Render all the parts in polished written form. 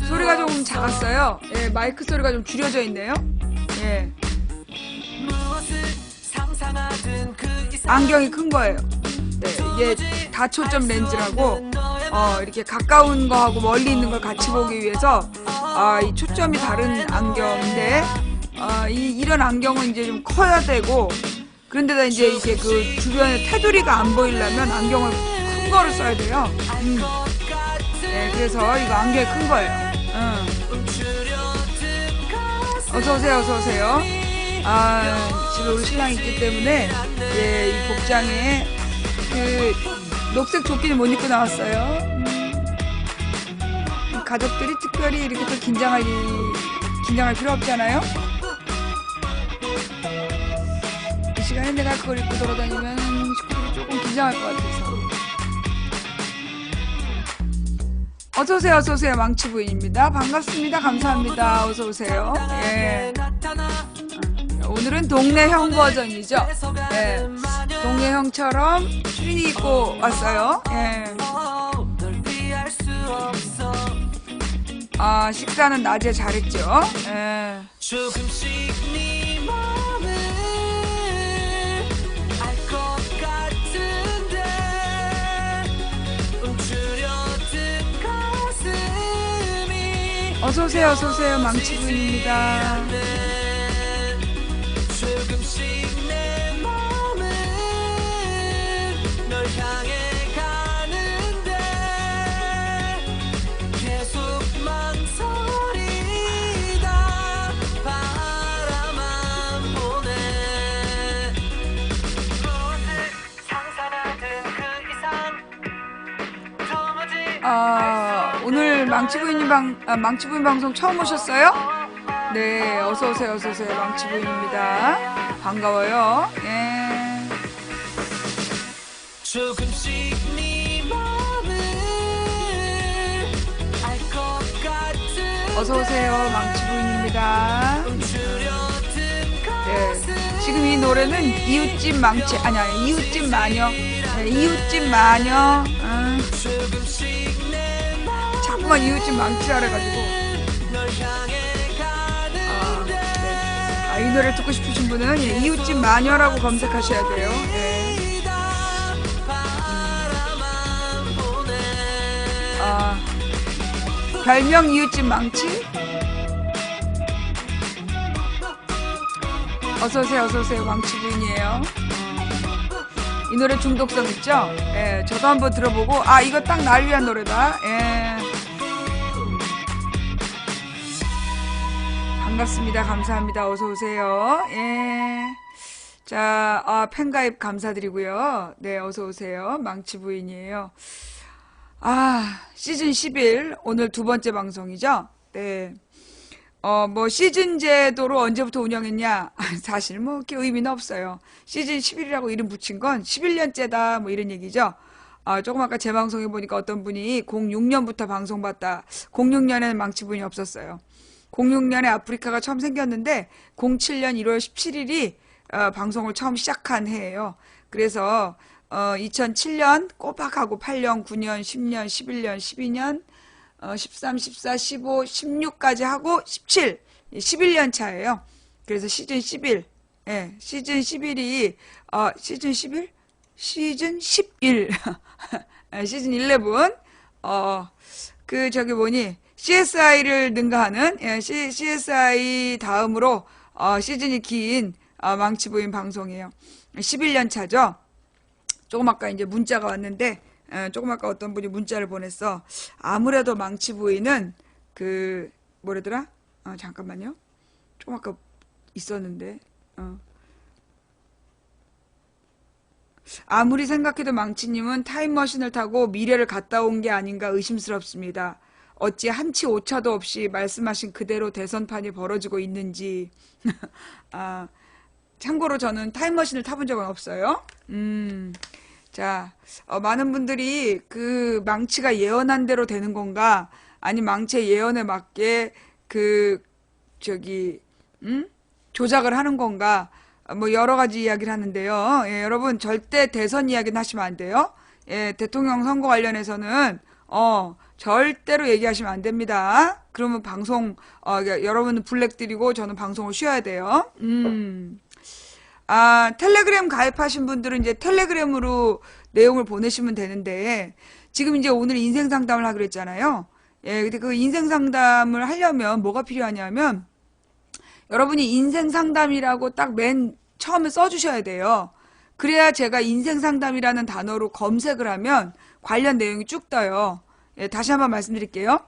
소리가 좀 작았어요. 예, 마이크 소리가 좀 줄여져 있네요. 예. 안경이 큰 거예요. 네, 이게 다초점 렌즈라고 이렇게 가까운 거하고 멀리 있는 걸 같이 보기 위해서 이 초점이 다른 안경인데 이런 안경은 이제 좀 커야 되고 그런데다 이제 이게 그 주변에 테두리가 안 보이려면 안경을 큰 거를 써야 돼요. 네, 그래서 이거 안경이 큰 거예요. 어서 오세요, 어서 오세요. 집에 우리 신랑이 있기 때문에 예, 이 복장에 그 녹색 조끼를 못 입고 나왔어요. 가족들이 특별히 이렇게 또 긴장할 필요 없잖아요. 이 시간에 내가 그걸 입고 돌아다니면 식구들이 조금 긴장할 것 같아서. 어서오세요, 어서오세요. 망치부인입니다. 반갑습니다. 감사합니다. 어서오세요. 예. 오늘은 동네형 버전이죠. 예. 동네형처럼 추리닝 입고 왔어요. 예. 식사는 낮에 잘했죠. 예. 어서오세요, 어서오세요. 망치부인입니다. 오늘 망치부인 방송 처음 오셨어요? 네, 어서오세요, 어서오세요. 망치부인입니다. 반가워요. 예. 어서오세요. 망치부인입니다. 네, 지금 이 노래는 이웃집 망치, 아니야, 이웃집 마녀. 네, 이웃집 마녀. 자꾸만 이웃집 망치라 해가지고 이 노래 듣고 싶으신 분은 이웃집 마녀라고 검색하셔야 돼요. 네. 별명 이웃집 망치. 어서오세요, 어서오세요. 망치부인이에요. 이 노래 중독성 있죠? 예, 저도 한번 들어보고 이거 딱 날 위한 노래다. 예. 반갑습니다. 감사합니다. 어서오세요. 예. 자, 팬가입 감사드리고요. 네, 어서오세요. 망치부인이에요. 시즌 11 오늘 두 번째 방송이죠? 네. 뭐 시즌 제도로 언제부터 운영했냐? 사실 뭐 그렇게 의미는 없어요. 시즌 11이라고 이름 붙인 건 11년째다 뭐 이런 얘기죠. 조금 아까 제 방송에 보니까 어떤 분이 06년부터 방송봤다. 06년에는 망치부인이 없었어요. 06년에 아프리카가 처음 생겼는데 07년 1월 17일이 방송을 처음 시작한 해예요. 그래서 2007년 꼬박하고 8년, 9년, 10년, 11년, 12년 13, 14, 15, 16까지 하고 17, 11년 차예요. 그래서 시즌 11, 예, 시즌 11이 시즌 11? 시즌 11, 시즌 11, 저기 뭐니, CSI를 능가하는, 예, CSI 다음으로 시즌이 긴 망치부인 방송이에요. 11년 차죠. 조금 아까 이제 문자가 왔는데 조금 아까 어떤 분이 문자를 보냈어. 아무래도 망치부인은 뭐라더라? 잠깐만요. 조금 아까 있었는데 아무리 생각해도 망치님은 타임머신을 타고 미래를 갔다 온 게 아닌가 의심스럽습니다. 어찌 한치 오차도 없이 말씀하신 그대로 대선판이 벌어지고 있는지. 참고로 저는 타임머신을 타본 적은 없어요. 자, 많은 분들이 망치가 예언한 대로 되는 건가? 아니, 망치의 예언에 맞게 조작을 하는 건가? 뭐, 여러 가지 이야기를 하는데요. 예, 여러분, 절대 대선 이야기는 하시면 안 돼요. 예, 대통령 선거 관련해서는, 절대로 얘기하시면 안 됩니다. 그러면 방송, 여러분은 블랙 드리고 저는 방송을 쉬어야 돼요. 텔레그램 가입하신 분들은 이제 텔레그램으로 내용을 보내시면 되는데, 지금 이제 오늘 인생 상담을 하기로 했잖아요. 예, 근데 그 인생 상담을 하려면 뭐가 필요하냐면, 여러분이 인생 상담이라고 딱 맨 처음에 써주셔야 돼요. 그래야 제가 인생 상담이라는 단어로 검색을 하면 관련 내용이 쭉 떠요. 예, 다시 한번 말씀드릴게요.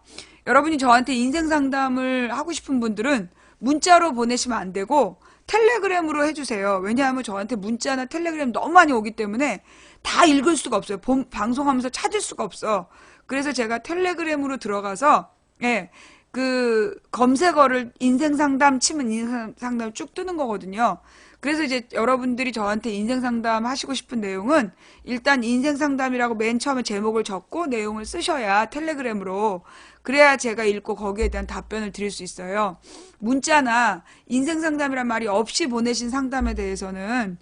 여러분이 저한테 인생 상담을 하고 싶은 분들은 문자로 보내시면 안 되고 텔레그램으로 해주세요. 왜냐하면 저한테 문자나 텔레그램 너무 많이 오기 때문에 다 읽을 수가 없어요. 방송하면서 찾을 수가 없어. 그래서 제가 텔레그램으로 들어가서 예, 그 검색어를 인생 상담 치면 인생 상담 쭉 뜨는 거거든요. 그래서 이제 여러분들이 저한테 인생 상담 하시고 싶은 내용은 일단 인생 상담이라고 맨 처음에 제목을 적고 내용을 쓰셔야 텔레그램으로 그래야 제가 읽고 거기에 대한 답변을 드릴 수 있어요. 문자나 인생 상담이란 말이 없이 보내신 상담에 대해서는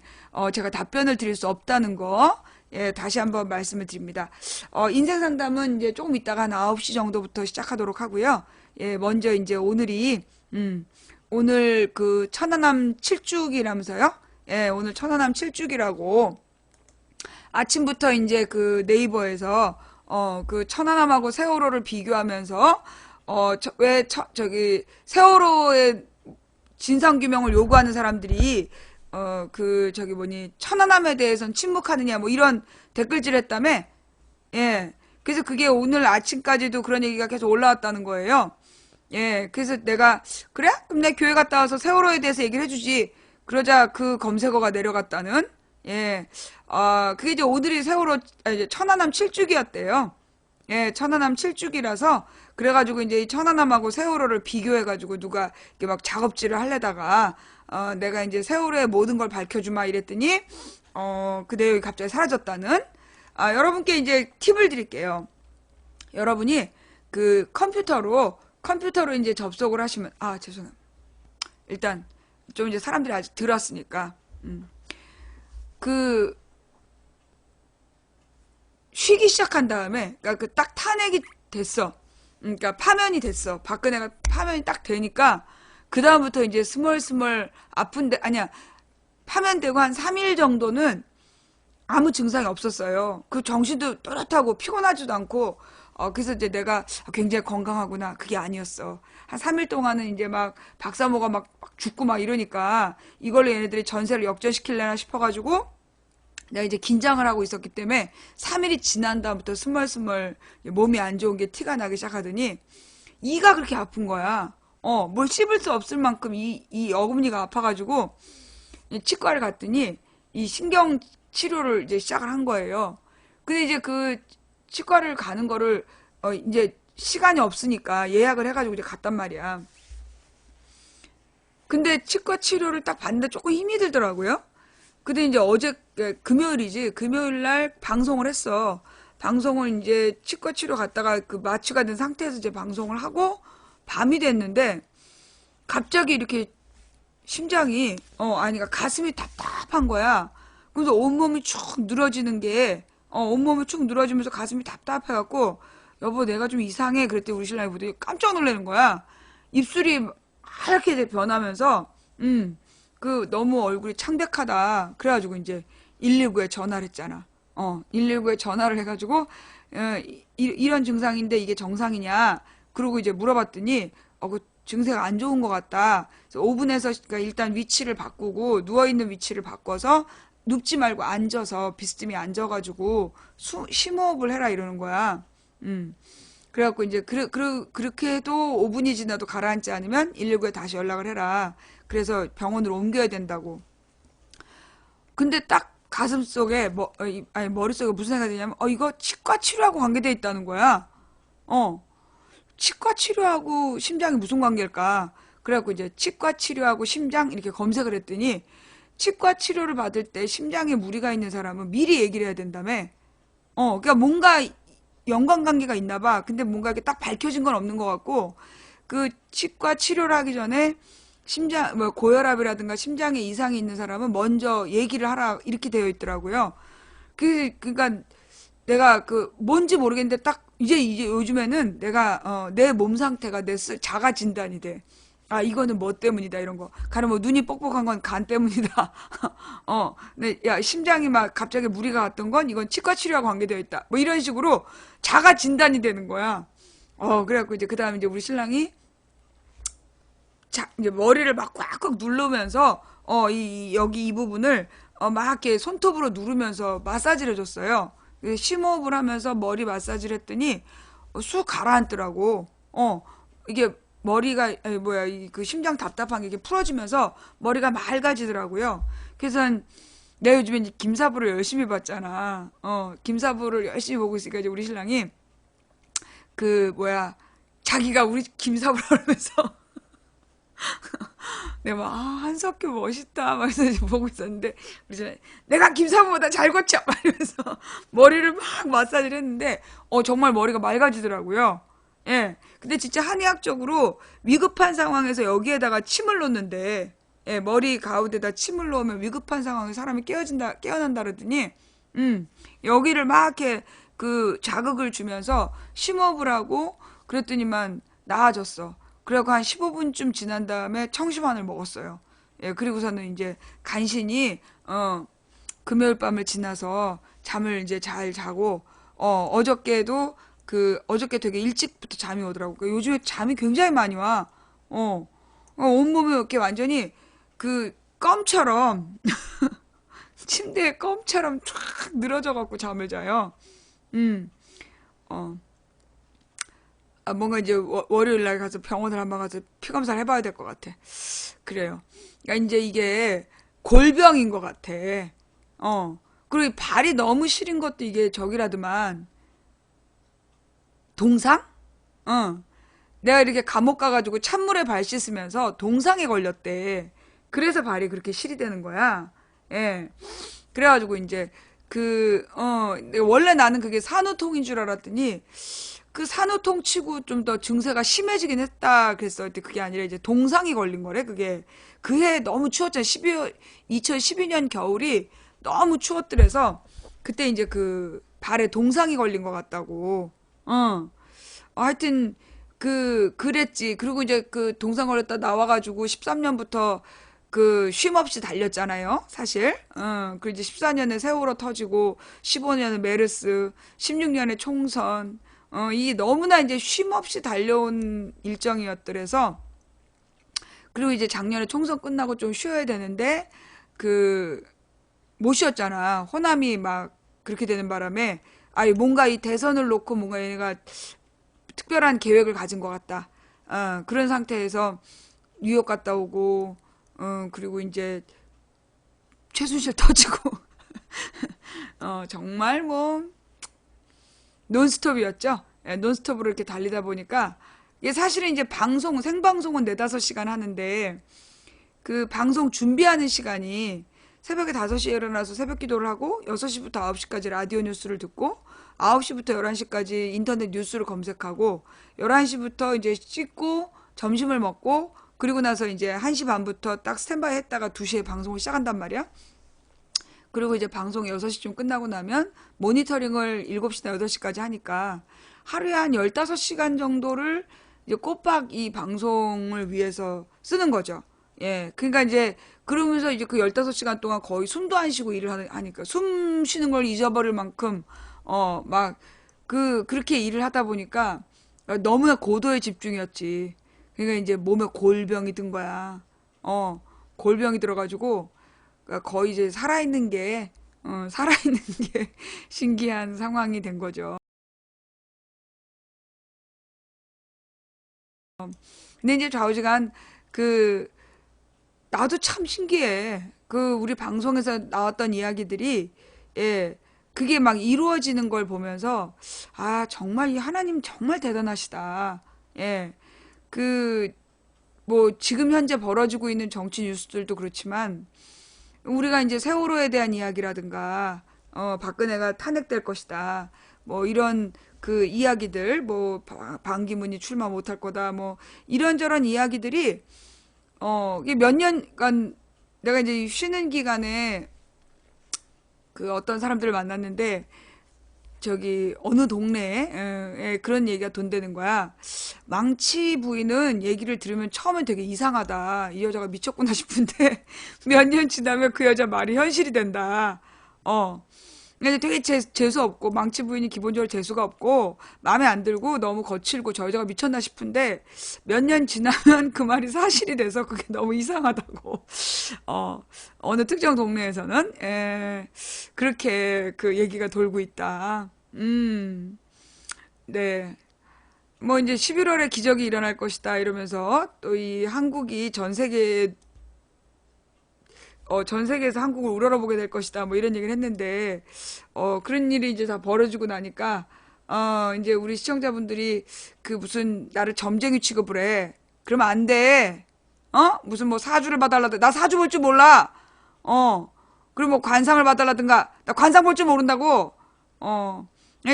제가 답변을 드릴 수 없다는 거 예, 다시 한번 말씀을 드립니다. 인생 상담은 이제 조금 있다가 한 9시 정도부터 시작하도록 하고요. 예, 먼저 이제 오늘 그 천안함 7주기라면서요? 예, 오늘 천안함 7주기라고 아침부터 이제 그 네이버에서 그 천안함하고 세월호를 비교하면서 저기 세월호의 진상규명을 요구하는 사람들이 그 저기 뭐니 천안함에 대해서는 침묵하느냐 뭐 이런 댓글질 했다며. 예. 그래서 그게 오늘 아침까지도 그런 얘기가 계속 올라왔다는 거예요. 예, 그래서 내가 그래? 그럼 내 교회 갔다 와서 세월호에 대해서 얘기를 해주지. 그러자 그 검색어가 내려갔다는. 예, 그게 이제 오늘이 이제 천안함 7주기였대요. 예, 천안함 7주기라서 그래가지고 이제 이 천안함하고 세월호를 비교해가지고 누가 이렇게 막 작업질을 하려다가 내가 이제 세월호의 모든 걸 밝혀주마 이랬더니 그 내용이 갑자기 사라졌다는. 여러분께 이제 팁을 드릴게요. 여러분이 그 컴퓨터로 이제 접속을 하시면 죄송해요. 일단 좀 이제 사람들이 아직 들었으니까 그 쉬기 시작한 다음에 그러니까 그 딱 탄핵이 됐어. 그러니까 파면이 됐어. 박근혜가 파면이 딱 되니까 그 다음부터 이제 스멀스멀 아픈데 아니야 파면되고 한 3일 정도는 아무 증상이 없었어요. 그 정신도 또렷하고 피곤하지도 않고 그래서 이제 내가 굉장히 건강하구나. 그게 아니었어. 한 3일 동안은 이제 막 박사모가 막 죽고 막 이러니까 이걸로 얘네들이 전세를 역전시키려나 싶어가지고 내가 이제 긴장을 하고 있었기 때문에 3일이 지난 다음부터 스멀스멀 몸이 안 좋은 게 티가 나기 시작하더니 이가 그렇게 아픈 거야. 뭘 씹을 수 없을 만큼 이 어금니가 아파가지고 치과를 갔더니 이 신경 치료를 이제 시작을 한 거예요. 근데 이제 그 치과를 가는 거를 이제 시간이 없으니까 예약을 해가지고 이제 갔단 말이야. 근데 치과 치료를 딱 봤는데 조금 힘이 들더라고요. 근데 이제 어제 금요일이지. 금요일 날 방송을 했어. 방송을 이제 치과 치료 갔다가 그 마취가 된 상태에서 이제 방송을 하고 밤이 됐는데 갑자기 이렇게 심장이 그러니까 가슴이 답답한 거야. 그래서 온몸이 축 늘어지는 게 온몸이 축 늘어지면서 가슴이 답답해갖고 여보 내가 좀 이상해 그랬더니 우리 신랑이 보더니 깜짝 놀라는 거야. 입술이 하얗게 변하면서 그 너무 얼굴이 창백하다. 그래가지고 이제 119에 전화를 했잖아. 119에 전화를 해가지고 이런 증상인데 이게 정상이냐. 그러고 이제 물어봤더니 그 증세가 안 좋은 것 같다. 그래서 5분에서 그러니까 일단 위치를 바꾸고 누워있는 위치를 바꿔서 눕지 말고 앉아서 비스듬히 앉아가지고 심호흡을 해라 이러는 거야. 그래갖고 이제 그렇게 해도 5분이 지나도 가라앉지 않으면 119에 다시 연락을 해라. 그래서 병원으로 옮겨야 된다고. 근데 딱 가슴 속에 머릿속에 무슨 생각이 드냐면 이거 치과 치료하고 관계돼 있다는 거야. 치과 치료하고 심장이 무슨 관계일까? 그래갖고 이제 치과 치료하고 심장 이렇게 검색을 했더니 치과 치료를 받을 때 심장에 무리가 있는 사람은 미리 얘기를 해야 된다며. 그러니까 뭔가 연관관계가 있나 봐. 근데 뭔가 이렇게 딱 밝혀진 건 없는 것 같고 그 치과 치료를 하기 전에 심장 뭐 고혈압이라든가 심장에 이상이 있는 사람은 먼저 얘기를 하라 이렇게 되어 있더라고요. 그러니까 내가 그 뭔지 모르겠는데 딱 이제 요즘에는 내가 내 몸 상태가 자가 진단이 돼. 아, 이거는 뭐 때문이다 이런 거. 가령 뭐 눈이 뻑뻑한 건 간 때문이다. 네, 야, 심장이 막 갑자기 무리가 갔던 건 이건 치과 치료와 관계되어 있다. 뭐 이런 식으로 자가 진단이 되는 거야. 그래갖고 이제 그다음에 이제 우리 신랑이 이제 머리를 막 꽉꽉 누르면서 여기 이 부분을 막 이렇게 손톱으로 누르면서 마사지를 해줬어요. 심호흡을 하면서 머리 마사지를 했더니 쑥 가라앉더라고. 이게 머리가 아니, 뭐야 이 그 심장 답답한 게 이게 풀어지면서 머리가 맑아지더라고요. 그래서 내가 요즘에 이제 김사부를 열심히 봤잖아. 김사부를 열심히 보고 있으니까 이제 우리 신랑이 그 뭐야 자기가 우리 김사부를 하면서 내가 막, 한석규 멋있다. 막 해서 이제 보고 있었는데, 우리 전에, 내가 김사부보다 잘 고쳐! 막 이러면서 머리를 막 마사지를 했는데, 정말 머리가 맑아지더라고요. 예. 근데 진짜 한의학적으로 위급한 상황에서 여기에다가 침을 놓는데, 예, 머리 가운데다 침을 놓으면 위급한 상황에 사람이 깨어난다 그러더니, 여기를 막 이렇게 그 자극을 주면서 심호흡을 하고, 그랬더니만 나아졌어. 그래고 한 15분쯤 지난 다음에 청심환을 먹었어요. 예, 그리고서는 이제 간신히 금요일 밤을 지나서 잠을 이제 잘 자고 어저께도 어저께 되게 일찍부터 잠이 오더라고. 요즘에 잠이 굉장히 많이 와. 온몸이 이렇게 완전히 그 껌처럼 침대에 껌처럼 쫙 늘어져 갖고 잠을 자요. 음. 어. 뭔가 이제 월요일 날 가서 병원을 한번 가서 피 검사를 해봐야 될 것 같아. 그래요. 그러니까 이제 이게 골병인 것 같아. 그리고 발이 너무 시린 것도 이게 저기라더만 동상? 내가 이렇게 감옥 가가지고 찬물에 발 씻으면서 동상에 걸렸대. 그래서 발이 그렇게 실이 되는 거야. 예. 그래가지고 이제 원래 나는 그게 산후통인 줄 알았더니 그 산후통 치고 좀 더 증세가 심해지긴 했다 그랬을 때 그게 아니라 이제 동상이 걸린 거래 그게 그해 너무 추웠잖아 2012년 겨울이 너무 추웠더래서 그때 이제 그 발에 동상이 걸린 것 같다고 하여튼 그랬지 그리고 이제 그 동상 걸렸다 나와가지고 13년부터 그 쉼 없이 달렸잖아요 사실 그리고 이제 14년에 세월호 터지고 15년에 메르스 16년에 총선 이게 너무나 이제 쉼 없이 달려온 일정이었더래서 그리고 이제 작년에 총선 끝나고 좀 쉬어야 되는데 그 못 쉬었잖아. 호남이 막 그렇게 되는 바람에 아니 뭔가 이 대선을 놓고 뭔가 얘가 특별한 계획을 가진 것 같다. 그런 상태에서 뉴욕 갔다 오고 그리고 이제 최순실 터지고 정말 뭐 논스톱이었죠. 예, 논스톱으로 이렇게 달리다 보니까 이게 사실은 이제 생방송은 4-5시간 하는데 그 방송 준비하는 시간이 새벽에 5시에 일어나서 새벽 기도를 하고 6시부터 9시까지 라디오 뉴스를 듣고 9시부터 11시까지 인터넷 뉴스를 검색하고 11시부터 이제 씻고 점심을 먹고 그리고 나서 이제 1시 반부터 딱 스탠바이 했다가 2시에 방송을 시작한단 말이야. 그리고 이제 방송 6시쯤 끝나고 나면 모니터링을 7시나 8시까지 하니까 하루에 한 15시간 정도를 이제 꼬박 이 방송을 위해서 쓰는 거죠. 예. 그러니까 이제 그러면서 이제 그 15시간 동안 거의 숨도 안 쉬고 하니까 숨 쉬는 걸 잊어버릴 만큼 막 그렇게 일을 하다 보니까 너무나 고도의 집중이었지. 그러니까 이제 몸에 골병이 든 거야. 골병이 들어가지고 그러니까 거의 이제 살아있는 게 신기한 상황이 된 거죠. 근데 이제 좌우지간 그 나도 참 신기해. 우리 방송에서 나왔던 이야기들이 예 그게 막 이루어지는 걸 보면서 아 정말 이 하나님 정말 대단하시다. 예. 그 뭐 지금 현재 벌어지고 있는 정치 뉴스들도 그렇지만 우리가 이제 세월호에 대한 이야기라든가, 박근혜가 탄핵될 것이다. 뭐 이런 그 이야기들, 뭐 반기문이 출마 못할 거다. 뭐 이런저런 이야기들이 이게 몇 년간 내가 이제 쉬는 기간에 그 어떤 사람들을 만났는데 저기 어느 동네에 그런 얘기가 돈다는 거야. 망치 부인은 얘기를 들으면 처음엔 되게 이상하다. 이 여자가 미쳤구나 싶은데 몇 년 지나면 그 여자 말이 현실이 된다. 어. 근데 되게 재수 없고 망치 부인이 기본적으로 재수가 없고 마음에 안 들고 너무 거칠고 저 여자가 미쳤나 싶은데 몇 년 지나면 그 말이 사실이 돼서 그게 너무 이상하다고. 어, 어느 특정 동네에서는 그렇게 그 얘기가 돌고 있다. 네. 뭐 이제 11월에 기적이 일어날 것이다 이러면서 또 이 한국이 전 세계에서 한국을 우러러보게 될 것이다. 뭐 이런 얘기를 했는데, 그런 일이 이제 다 벌어지고 나니까, 이제 우리 시청자분들이 그 무슨 나를 점쟁이 취급을 해. 그러면 안 돼. 무슨 뭐 사주를 봐달라든. 나 사주 볼 줄 몰라. 어. 그리고 뭐 관상을 봐달라든가. 나 관상 볼 줄 모른다고. 어.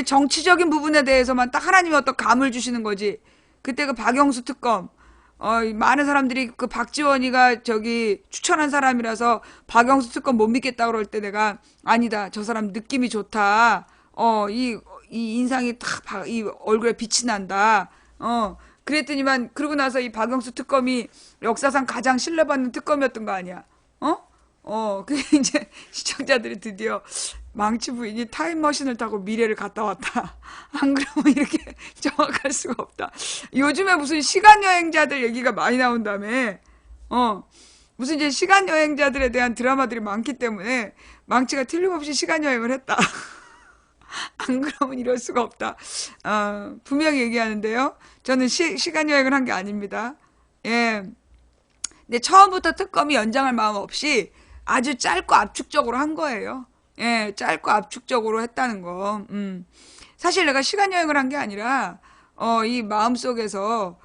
정치적인 부분에 대해서만 딱 하나님이 어떤 감을 주시는 거지. 그때 그 박영수 특검. 이 많은 사람들이 그 박지원이가 저기 추천한 사람이라서 박영수 특검 못 믿겠다 그럴 때 내가 아니다. 저 사람 느낌이 좋다. 이 인상이 탁, 이 얼굴에 빛이 난다. 그랬더니만, 그러고 나서 이 박영수 특검이 역사상 가장 신뢰받는 특검이었던 거 아니야. 그게 이제 시청자들이 드디어 망치 부인이 타임머신을 타고 미래를 갔다 왔다. 안 그러면 이렇게 정확할 수가 없다. 요즘에 무슨 시간여행자들 얘기가 많이 나온다며. 무슨 이제 시간여행자들에 대한 드라마들이 많기 때문에 망치가 틀림없이 시간여행을 했다. 안 그러면 이럴 수가 없다. 분명히 얘기하는데요. 저는 시간여행을 한 게 아닙니다. 예. 근데 처음부터 특검이 연장할 마음 없이 아주 짧고 압축적으로 한 거예요. 예, 짧고 압축적으로 했다는 거. 사실 내가 시간 여행을 한 게 아니라, 이 마음속에서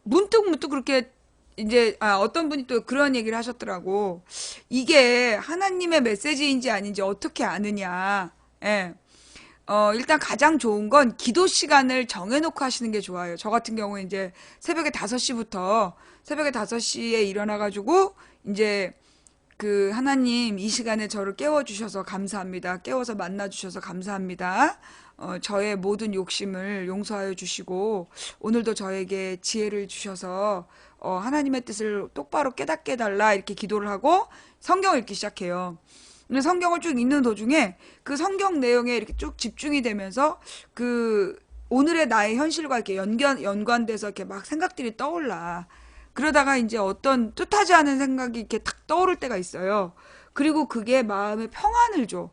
문득 그렇게 이제, 어떤 분이 또 그런 얘기를 하셨더라고. 이게 하나님의 메시지인지 아닌지 어떻게 아느냐. 예. 일단 가장 좋은 건 기도 시간을 정해놓고 하시는 게 좋아요. 저 같은 경우에 이제 새벽에 5시에 일어나가지고, 이제 그 하나님 이 시간에 저를 깨워주셔서 감사합니다. 깨워서 만나주셔서 감사합니다. 저의 모든 욕심을 용서하여 주시고, 오늘도 저에게 지혜를 주셔서, 하나님의 뜻을 똑바로 깨닫게 해달라. 이렇게 기도를 하고 성경을 읽기 시작해요. 근데 성경을 쭉 읽는 도중에 그 성경 내용에 이렇게 쭉 집중이 되면서 그 오늘의 나의 현실과 이렇게 연관돼서 이렇게 막 생각들이 떠올라. 그러다가 이제 어떤 뜻하지 않은 생각이 이렇게 탁 떠오를 때가 있어요. 그리고 그게 마음에 평안을 줘.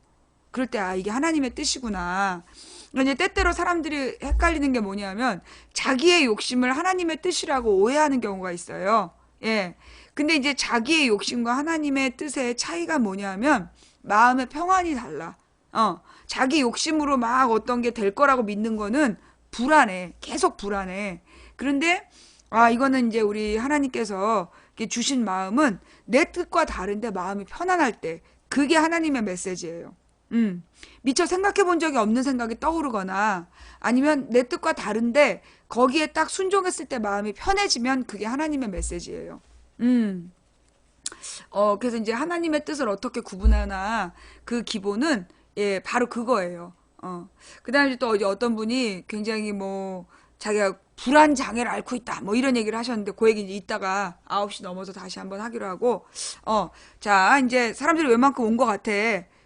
그럴 때, 이게 하나님의 뜻이구나. 그러니까 이제 때때로 사람들이 헷갈리는 게 뭐냐면, 자기의 욕심을 하나님의 뜻이라고 오해하는 경우가 있어요. 예. 근데 이제 자기의 욕심과 하나님의 뜻의 차이가 뭐냐면, 마음의 평안이 달라. 자기 욕심으로 막 어떤 게 될 거라고 믿는 거는 불안해. 계속 불안해. 그런데, 이거는 이제 우리 하나님께서 주신 마음은 내 뜻과 다른데 마음이 편안할 때, 그게 하나님의 메시지예요. 미처 생각해 본 적이 없는 생각이 떠오르거나, 아니면 내 뜻과 다른데, 거기에 딱 순종했을 때 마음이 편해지면 그게 하나님의 메시지예요. 그래서 이제 하나님의 뜻을 어떻게 구분하나, 그 기본은, 예, 바로 그거예요. 그 다음에 또 어떤 분이 굉장히 뭐, 자기가 불안 장애를 앓고 있다. 뭐 이런 얘기를 하셨는데, 그 얘기 이제 이따가 9시 넘어서 다시 한번 하기로 하고, 자, 이제 사람들이 웬만큼 온 것 같아.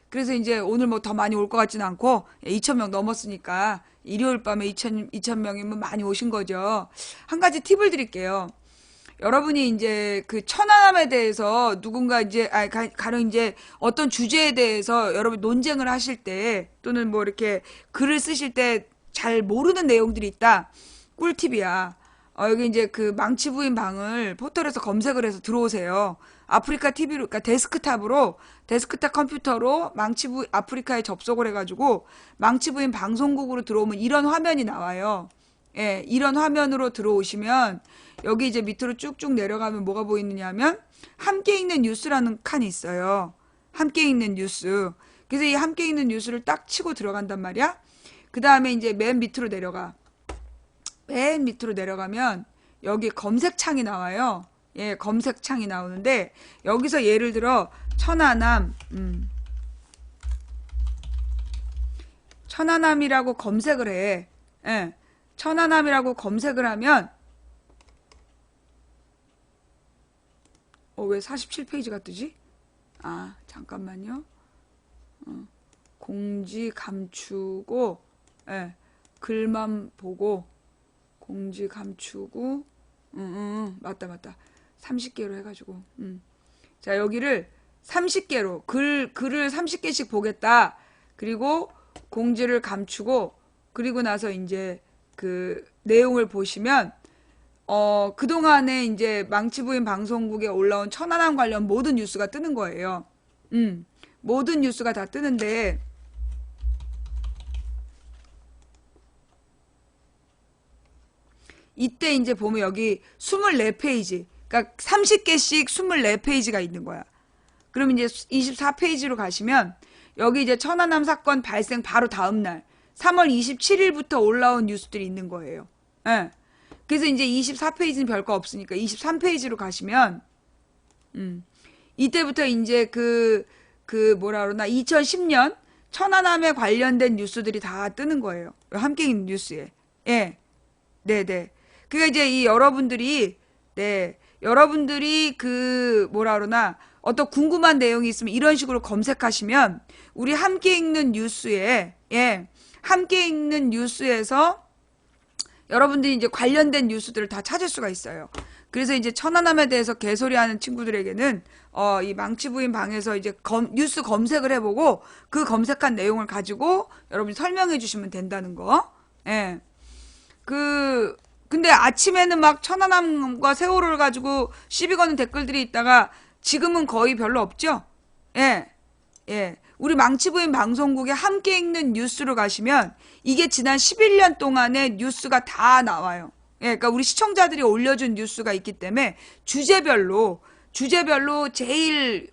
그래서 이제 오늘 뭐 더 많이 올 것 같지는 않고, 2,000명 넘었으니까, 일요일 밤에 2,000명이면 많이 오신 거죠. 한 가지 팁을 드릴게요. 여러분이 이제 그 천안함에 대해서 누군가 이제 가령 이제 어떤 주제에 대해서 여러분 논쟁을 하실 때 또는 뭐 이렇게 글을 쓰실 때 잘 모르는 내용들이 있다. 꿀팁이야. 여기 이제 그 망치부인 방을 포털에서 검색을 해서 들어오세요. 아프리카 TV로, 그러니까 데스크탑 컴퓨터로 망치부 아프리카에 접속을 해가지고 망치부인 방송국으로 들어오면 이런 화면이 나와요. 예, 이런 화면으로 들어오시면 여기 이제 밑으로 쭉쭉 내려가면 뭐가 보이느냐면 함께 읽는 뉴스라는 칸이 있어요. 함께 읽는 뉴스. 그래서 이 함께 읽는 뉴스를 딱 치고 들어간단 말이야. 그 다음에 이제 맨 밑으로 내려가. 맨 밑으로 내려가면 여기 검색창이 나와요. 예, 검색창이 나오는데 여기서 예를 들어 천안함 천안함이라고 검색을 해. 예. 천안함이라고 검색을 하면 왜 47페이지가 뜨지? 아, 잠깐만요. 공지 감추고, 예, 글만 보고, 공지 감추고, 맞다. 30개로 해가지고, 자, 여기를 30개로, 글을 30개씩 보겠다. 그리고 공지를 감추고, 그리고 나서 이제 그 내용을 보시면, 그동안에 이제 망치부인 방송국에 올라온 천안함 관련 모든 뉴스가 뜨는 거예요. 모든 뉴스가 다 뜨는데, 이때 이제 보면 여기 24페이지, 그러니까 30개씩 24페이지가 있는 거야. 그럼 이제 24페이지로 가시면, 여기 이제 천안함 사건 발생 바로 다음날, 3월 27일부터 올라온 뉴스들이 있는 거예요. 예. 그래서 이제 24페이지는 별거 없으니까 23페이지로 가시면, 이때부터 이제 뭐라 그러나, 2010년 천안함에 관련된 뉴스들이 다 뜨는 거예요. 함께 있는 뉴스에. 예. 네네. 그러니까 이제 이 여러분들이 뭐라 그러나, 어떤 궁금한 내용이 있으면 이런 식으로 검색하시면, 우리 함께 읽는 뉴스에, 예. 함께 읽는 뉴스에서 여러분들이 이제 관련된 뉴스들을 다 찾을 수가 있어요. 그래서 이제 천안함에 대해서 개소리하는 친구들에게는 이 망치부인 방에서 이제 뉴스 검색을 해보고 그 검색한 내용을 가지고 여러분이 설명해 주시면 된다는 거. 예. 근데 아침에는 막 천안함과 세월호를 가지고 시비 거는 댓글들이 있다가 지금은 거의 별로 없죠? 예. 예. 우리 망치부인 방송국에 함께 읽는 뉴스로 가시면 이게 지난 11년 동안의 뉴스가 다 나와요. 예, 그러니까 우리 시청자들이 올려준 뉴스가 있기 때문에 주제별로 제일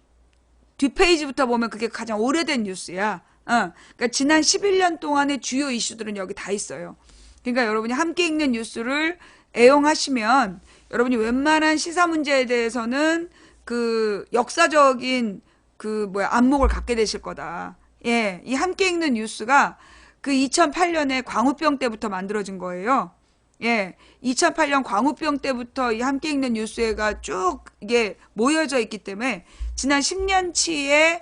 뒷페이지부터 보면 그게 가장 오래된 뉴스야. 그러니까 지난 11년 동안의 주요 이슈들은 여기 다 있어요. 그러니까 여러분이 함께 읽는 뉴스를 애용하시면 여러분이 웬만한 시사 문제에 대해서는 그 역사적인 안목을 갖게 되실 거다. 예, 이 함께 읽는 뉴스가 그 2008년에 광우병 때부터 만들어진 거예요. 예, 2008년 광우병 때부터 이 함께 읽는 뉴스가 쭉 이게 모여져 있기 때문에 지난 10년치의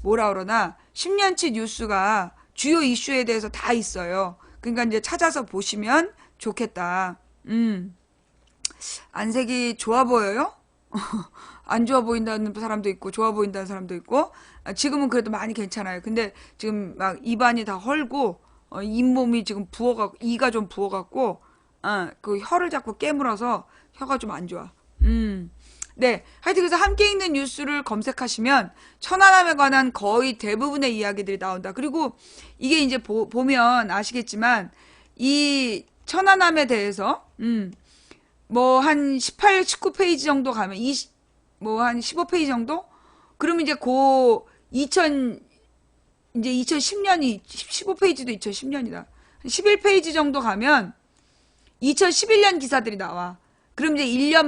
뭐라 그러나 10년치 뉴스가 주요 이슈에 대해서 다 있어요. 그러니까 이제 찾아서 보시면 좋겠다. 안색이 좋아 보여요? 안 좋아 보인다는 사람도 있고 좋아 보인다는 사람도 있고 지금은 그래도 많이 괜찮아요. 근데 지금 막 입안이 다 헐고 잇몸이 지금 부어갖고 이가 좀 부어갖고 그 혀를 자꾸 깨물어서 혀가 좀 안 좋아. 네, 하여튼 그래서 함께 있는 뉴스를 검색하시면 천안함에 관한 거의 대부분의 이야기들이 나온다. 그리고 이게 이제 보면 아시겠지만 이 천안함에 대해서 뭐 한 18, 19페이지 정도 가면 뭐 한 15페이지 정도? 그러면 이제 이제 2010년이 15페이지도 2010년이다. 11페이지 정도 가면 2011년 기사들이 나와. 그럼 이제 1년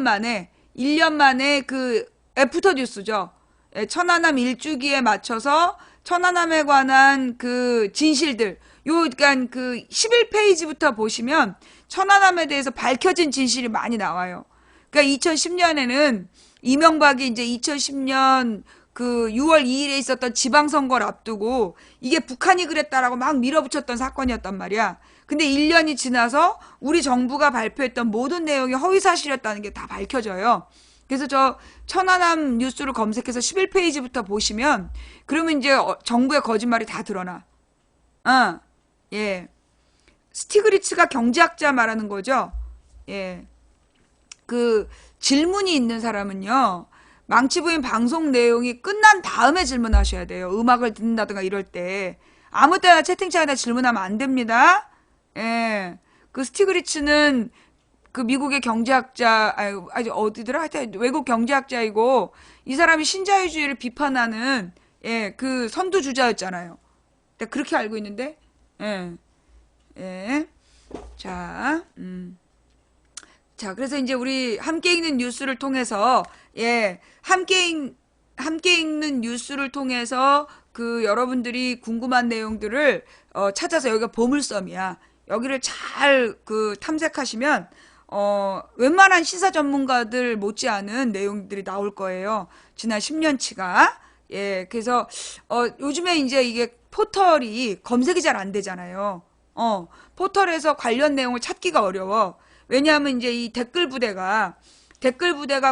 만에 그 애프터 뉴스죠. 천안함 일주기에 맞춰서 천안함에 관한 그 진실들. 그러니까 그 11페이지부터 보시면 천안함에 대해서 밝혀진 진실이 많이 나와요. 그러니까 2010년에는 이명박이 이제 2010년 그 6월 2일에 있었던 지방선거를 앞두고 이게 북한이 그랬다라고 막 밀어붙였던 사건이었단 말이야. 근데 1년이 지나서 우리 정부가 발표했던 모든 내용이 허위사실이었다는 게 다 밝혀져요. 그래서 저 천안함 뉴스를 검색해서 11페이지부터 보시면 그러면 이제 정부의 거짓말이 다 드러나. 예. 스티그리츠가 경제학자 말하는 거죠. 예. 그 질문이 있는 사람은요. 망치부인 방송 내용이 끝난 다음에 질문하셔야 돼요. 음악을 듣는다든가 이럴 때. 아무 때나 채팅창에다 질문하면 안 됩니다. 예. 그 스티그리츠는 그 미국의 경제학자, 아니 어디더라? 하여튼 외국 경제학자이고 이 사람이 신자유주의를 비판하는 그 선두주자였잖아요. 내가 그렇게 알고 있는데. 예. 예. 자, 자, 그래서 이제 우리 함께 읽는 뉴스를 통해서 함께 함께 읽는 뉴스를 통해서 그 여러분들이 궁금한 내용들을 찾아서 여기가 보물섬이야. 여기를 잘 그 탐색하시면 웬만한 시사 전문가들 못지않은 내용들이 나올 거예요. 지난 10년치가. 예, 그래서 요즘에 이제 이게 포털이 검색이 잘 안 되잖아요. 포털에서 관련 내용을 찾기가 어려워. 왜냐하면 이제 이 댓글 부대가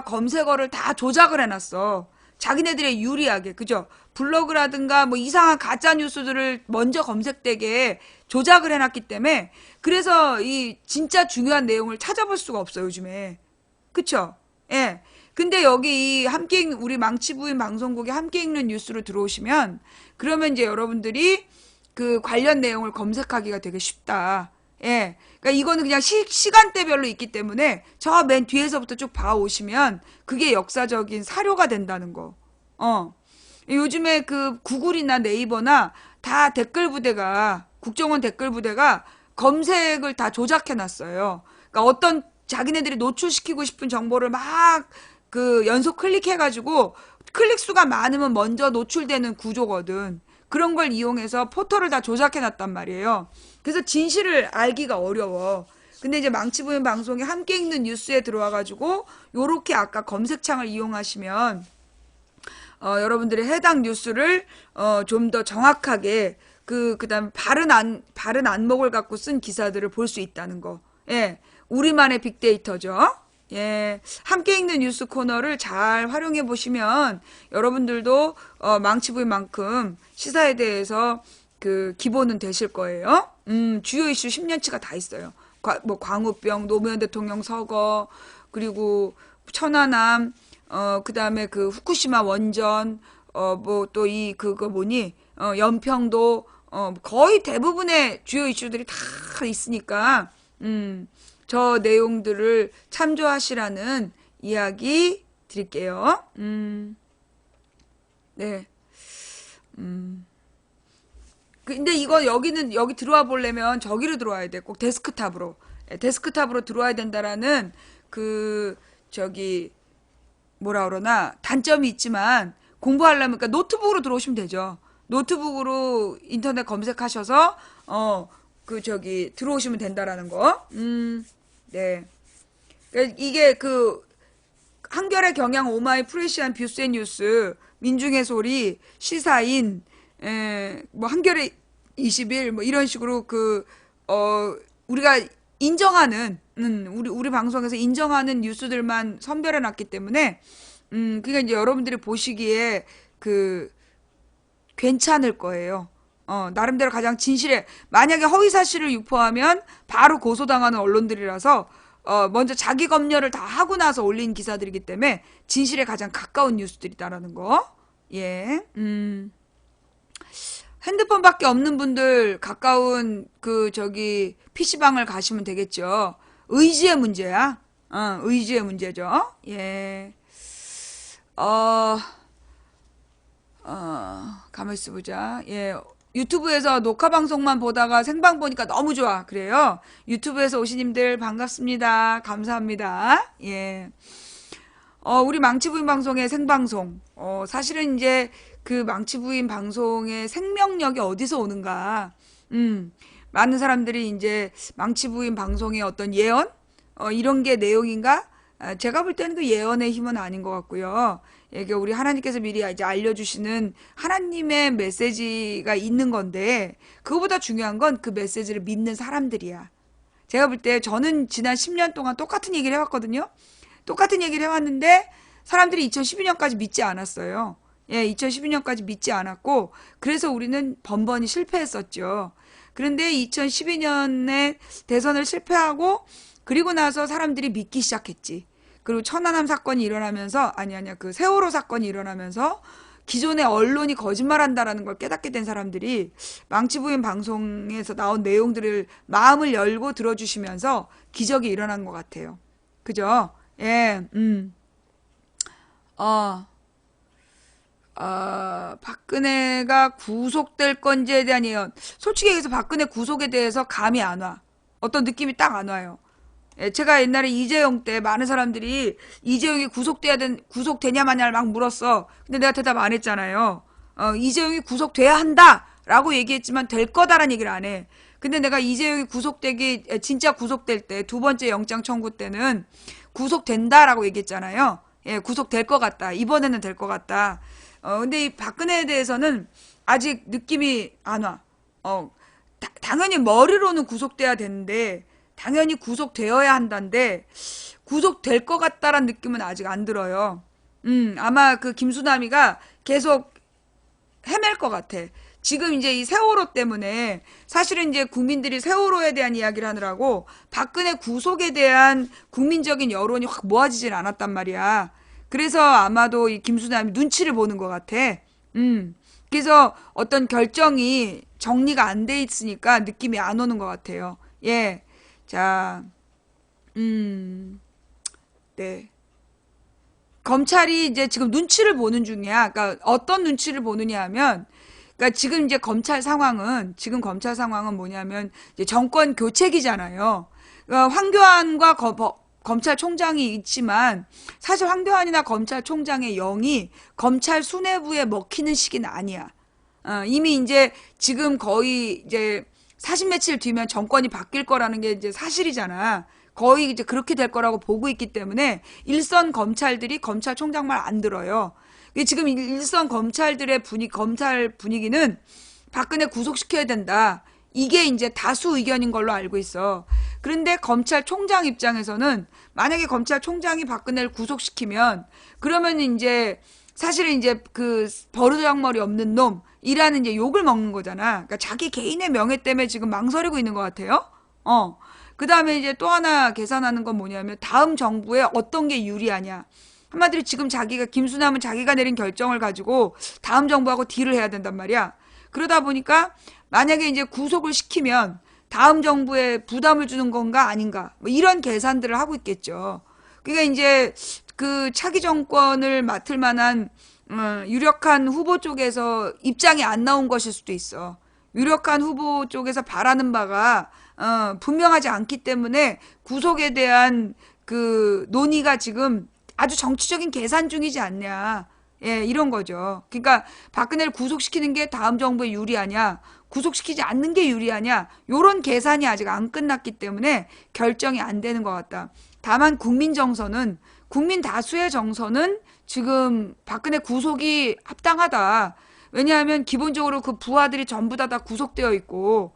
검색어를 다 조작을 해놨어. 자기네들의 유리하게, 그죠? 블로그라든가 뭐 이상한 가짜 뉴스들을 먼저 검색되게 조작을 해놨기 때문에 그래서 이 진짜 중요한 내용을 찾아볼 수가 없어 요즘에. 그쵸? 예. 근데 여기 이 우리 망치부인 방송국에 함께 읽는 뉴스로 들어오시면 그러면 이제 여러분들이 그 관련 내용을 검색하기가 되게 쉽다. 예. 그러니까 이거는 그냥 시간대별로 있기 때문에 저 맨 뒤에서부터 쭉 봐오시면 그게 역사적인 사료가 된다는 거. 요즘에 그 구글이나 네이버나 다 국정원 댓글 부대가 검색을 다 조작해 놨어요. 그러니까 어떤 자기네들이 노출시키고 싶은 정보를 막 그 연속 클릭해가지고 클릭 수가 많으면 먼저 노출되는 구조거든. 그런 걸 이용해서 포털을 다 조작해 놨단 말이에요. 그래서 진실을 알기가 어려워. 근데 이제 망치부인 방송에 함께 읽는 뉴스에 들어와가지고 요렇게 아까 검색창을 이용하시면 여러분들이 해당 뉴스를 좀 더 정확하게 그다음 바른 안목을 갖고 쓴 기사들을 볼 수 있다는 거. 예. 우리만의 빅데이터죠. 예. 함께 읽는 뉴스 코너를 잘 활용해 보시면 여러분들도 망치부인 만큼 시사에 대해서 그 기본은 되실 거예요. 주요 이슈 10년치가 다 있어요. 뭐 광우병, 노무현 대통령 서거, 그리고 천안함, 그다음에 그 후쿠시마 원전, 뭐 또 그거 뭐니, 연평도, 거의 대부분의 주요 이슈들이 다 있으니까, 저 내용들을 참조하시라는 이야기 드릴게요. 네. 근데 이거 여기 들어와 보려면 저기로 들어와야 돼. 꼭 데스크탑으로. 예, 데스크탑으로 들어와야 된다라는 그 저기 뭐라 그러나 단점이 있지만 공부하려면 그러니까 노트북으로 들어오시면 되죠. 노트북으로 인터넷 검색하셔서 그 저기 들어오시면 된다라는 거. 네. 그러니까 이게 그 한겨레 경향 오마이 프레시한 뷰스 뉴스 민중의 소리 시사인 뭐 한겨레 20일 뭐 이런 식으로 우리가 인정하는 우리 방송에서 인정하는 뉴스들만 선별해 놨기 때문에 그러니까 이제 여러분들이 보시기에 그 괜찮을 거예요. 나름대로 가장 진실에 만약에 허위 사실을 유포하면 바로 고소당하는 언론들이라서 먼저 자기 검열을 다 하고 나서 올린 기사들이기 때문에 진실에 가장 가까운 뉴스들이다라는 거. 예. 핸드폰밖에 없는 분들 가까운 그 저기 PC방을 가시면 되겠죠. 의지의 문제야. 의지의 문제죠. 예. 가만히 있어보자. 예. 유튜브에서 녹화 방송만 보다가 생방 보니까 너무 좋아. 그래요. 유튜브에서 오신 님들 반갑습니다. 감사합니다. 예. 우리 망치부인 방송의 생방송. 사실은 이제 그 망치부인 방송의 생명력이 어디서 오는가. 많은 사람들이 이제 망치부인 방송의 어떤 예언? 이런 게 내용인가? 제가 볼 때는 그 예언의 힘은 아닌 것 같고요. 이게 우리 하나님께서 미리 이제 알려주시는 하나님의 메시지가 있는 건데, 그거보다 중요한 건 그 메시지를 믿는 사람들이야. 제가 볼 때 저는 지난 10년 동안 똑같은 얘기를 해왔거든요. 똑같은 얘기를 해왔는데, 사람들이 2012년까지 믿지 않았어요. 예, 2012년까지 믿지 않았고, 그래서 우리는 번번이 실패했었죠. 그런데 2012년에 대선을 실패하고, 그리고 나서 사람들이 믿기 시작했지. 그리고 천안함 사건이 일어나면서 아니야 그 세월호 사건이 일어나면서 기존의 언론이 거짓말한다라는 걸 깨닫게 된 사람들이 망치부인 방송에서 나온 내용들을 마음을 열고 들어주시면서 기적이 일어난 것 같아요. 그죠? 예, 박근혜가 구속될 건지에 대한 예언. 솔직히 얘기해서 박근혜 구속에 대해서 감이 안 와. 어떤 느낌이 딱 안 와요. 예, 제가 옛날에 이재용 때 많은 사람들이 이재용이 구속되냐 마냐를 막 물었어. 근데 내가 대답 안 했잖아요. 이재용이 구속돼야 한다라고 얘기했지만 될 거다라는 얘기를 안 해. 근데 내가 이재용이 진짜 구속될 때, 두 번째 영장 청구 때는 구속된다라고 얘기했잖아요. 예, 구속될 것 같다. 이번에는 될 것 같다. 근데 이 박근혜에 대해서는 아직 느낌이 안 와. 당연히 머리로는 구속돼야 되는데, 당연히 구속되어야 한다는데, 구속될 것 같다란 느낌은 아직 안 들어요. 아마 그 김수남이가 계속 헤맬 것 같아. 지금 이제 이 세월호 때문에 사실은 이제 국민들이 세월호에 대한 이야기를 하느라고 박근혜 구속에 대한 국민적인 여론이 확 모아지질 않았단 말이야. 그래서 아마도 이 김수남이 눈치를 보는 것 같아. 그래서 어떤 결정이 정리가 안 돼 있으니까 느낌이 안 오는 것 같아요. 예. 자, 네. 검찰이 이제 지금 눈치를 보는 중이야. 그러니까 어떤 눈치를 보느냐 하면, 그러니까 지금 검찰 상황은 뭐냐면 이제 정권 교체기잖아요. 그러니까 황교안과 검찰총장이 있지만 사실 황교안이나 검찰총장의 영이 검찰 수뇌부에 먹히는 시기는 아니야. 이미 이제 지금 거의 이제 40 며칠 뒤면 정권이 바뀔 거라는 게 이제 사실이잖아. 거의 이제 그렇게 될 거라고 보고 있기 때문에 일선 검찰들이 검찰총장 말 안 들어요. 지금 일선 검찰 분위기는 박근혜 구속시켜야 된다. 이게 이제 다수 의견인 걸로 알고 있어. 그런데 검찰총장 입장에서는 만약에 검찰총장이 박근혜를 구속시키면 그러면 이제 사실은 이제 그 버르장머리 없는 놈이라는 이제 욕을 먹는 거잖아. 그러니까 자기 개인의 명예 때문에 지금 망설이고 있는 것 같아요. 그 다음에 이제 또 하나 계산하는 건 뭐냐면 다음 정부에 어떤 게 유리하냐. 한마디로 지금 김수남은 자기가 내린 결정을 가지고 다음 정부하고 딜을 해야 된단 말이야. 그러다 보니까 만약에 이제 구속을 시키면 다음 정부에 부담을 주는 건가 아닌가. 뭐 이런 계산들을 하고 있겠죠. 그러니까 이제 그 차기 정권을 맡을 만한 유력한 후보 쪽에서 입장이 안 나온 것일 수도 있어. 유력한 후보 쪽에서 바라는 바가 분명하지 않기 때문에 구속에 대한 그 논의가 지금 아주 정치적인 계산 중이지 않냐. 예, 이런 거죠. 그러니까 박근혜를 구속시키는 게 다음 정부에 유리하냐, 구속시키지 않는 게 유리하냐, 요런 계산이 아직 안 끝났기 때문에 결정이 안 되는 것 같다. 다만 국민 다수의 정서는 지금 박근혜 구속이 합당하다. 왜냐하면 기본적으로 그 부하들이 전부 다 구속되어 있고,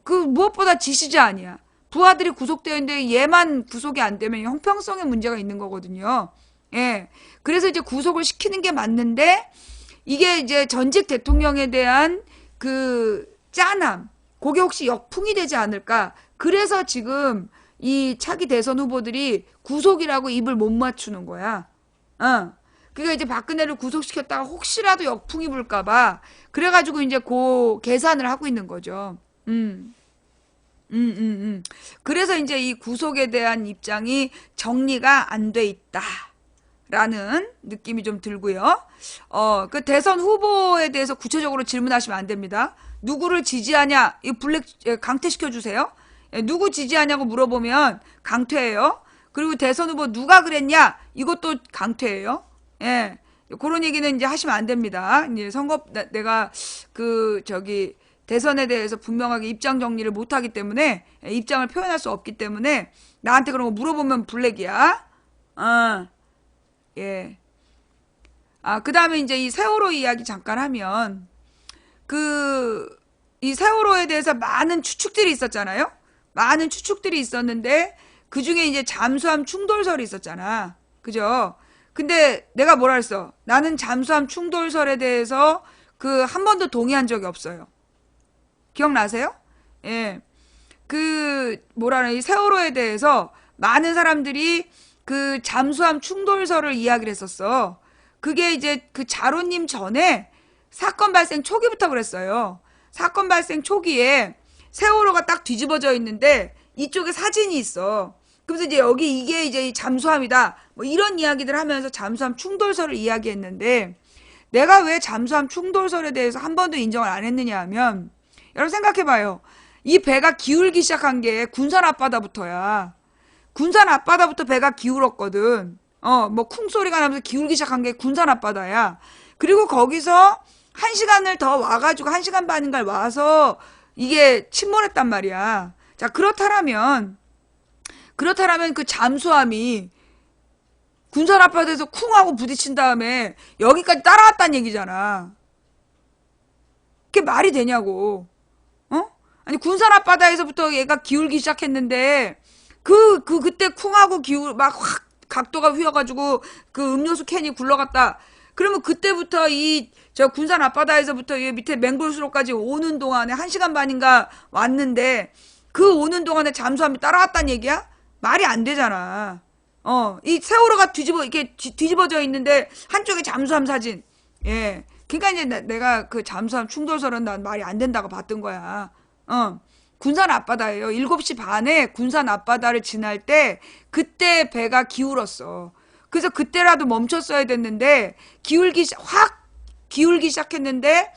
무엇보다 지시자 아니야. 부하들이 구속되어 있는데 얘만 구속이 안 되면 형평성에 문제가 있는 거거든요. 예. 그래서 이제 구속을 시키는 게 맞는데, 이게 이제 전직 대통령에 대한 그 짠함, 그게 혹시 역풍이 되지 않을까? 그래서 지금 이 차기 대선 후보들이 구속이라고 입을 못 맞추는 거야. 그러니까 이제 박근혜를 구속시켰다가 혹시라도 역풍이 불까봐 그래가지고 이제 계산을 하고 있는 거죠. 그래서 이제 이 구속에 대한 입장이 정리가 안 돼 있다라는 느낌이 좀 들고요. 그 대선 후보에 대해서 구체적으로 질문하시면 안 됩니다. 누구를 지지하냐? 이 강퇴시켜 주세요. 예, 누구 지지하냐고 물어보면 강퇴예요. 그리고 대선 후보 누가 그랬냐? 이것도 강퇴예요. 예. 그런 얘기는 이제 하시면 안 됩니다. 이제 내가 대선에 대해서 분명하게 입장 정리를 못 하기 때문에, 입장을 표현할 수 없기 때문에, 나한테 그런 거 물어보면 블랙이야. 예. 그 다음에 이제 이 세월호 이야기 잠깐 하면, 이 세월호에 대해서 많은 추측들이 있었잖아요? 많은 추측들이 있었는데, 그 중에 이제 잠수함 충돌설이 있었잖아. 그죠? 근데 내가 뭐라 했어? 나는 잠수함 충돌설에 대해서 한 번도 동의한 적이 없어요. 기억나세요? 예. 이 세월호에 대해서 많은 사람들이 그 잠수함 충돌설을 이야기를 했었어. 그게 이제 그 자로님 전에 사건 발생 초기부터 그랬어요. 사건 발생 초기에 세월호가 딱 뒤집어져 있는데 이쪽에 사진이 있어. 그래서 이제 이게 이제 잠수함이다. 뭐 이런 이야기들 하면서 잠수함 충돌설을 이야기했는데 내가 왜 잠수함 충돌설에 대해서 한 번도 인정을 안 했느냐 하면 여러분 생각해봐요. 이 배가 기울기 시작한 게 군산 앞바다부터야. 군산 앞바다부터 배가 기울었거든. 뭐 쿵소리가 나면서 기울기 시작한 게 군산 앞바다야. 그리고 거기서 1시간을 더 와가지고 1시간 반인가 와서 이게 침몰했단 말이야. 자, 그렇다면 그 잠수함이 군산 앞바다에서 쿵 하고 부딪힌 다음에 여기까지 따라왔다는 얘기잖아. 그게 말이 되냐고. 어? 아니, 군산 앞바다에서부터 얘가 기울기 시작했는데, 그때 쿵 하고 막 확 각도가 휘어가지고 그 음료수 캔이 굴러갔다. 그러면 그때부터 저 군산 앞바다에서부터 이 밑에 맹골수로까지 오는 동안에 1시간 반인가 왔는데, 그 오는 동안에 잠수함이 따라왔다는 얘기야? 말이 안 되잖아. 이 세월호가 이렇게 뒤집어져 있는데, 한쪽에 잠수함 사진. 예. 그러니까 이제 내가 그 잠수함 충돌설은 난 말이 안 된다고 봤던 거야. 군산 앞바다예요. 7시 반에 군산 앞바다를 지날 때 그때 배가 기울었어. 그래서 그때라도 멈췄어야 됐는데 확 기울기 시작했는데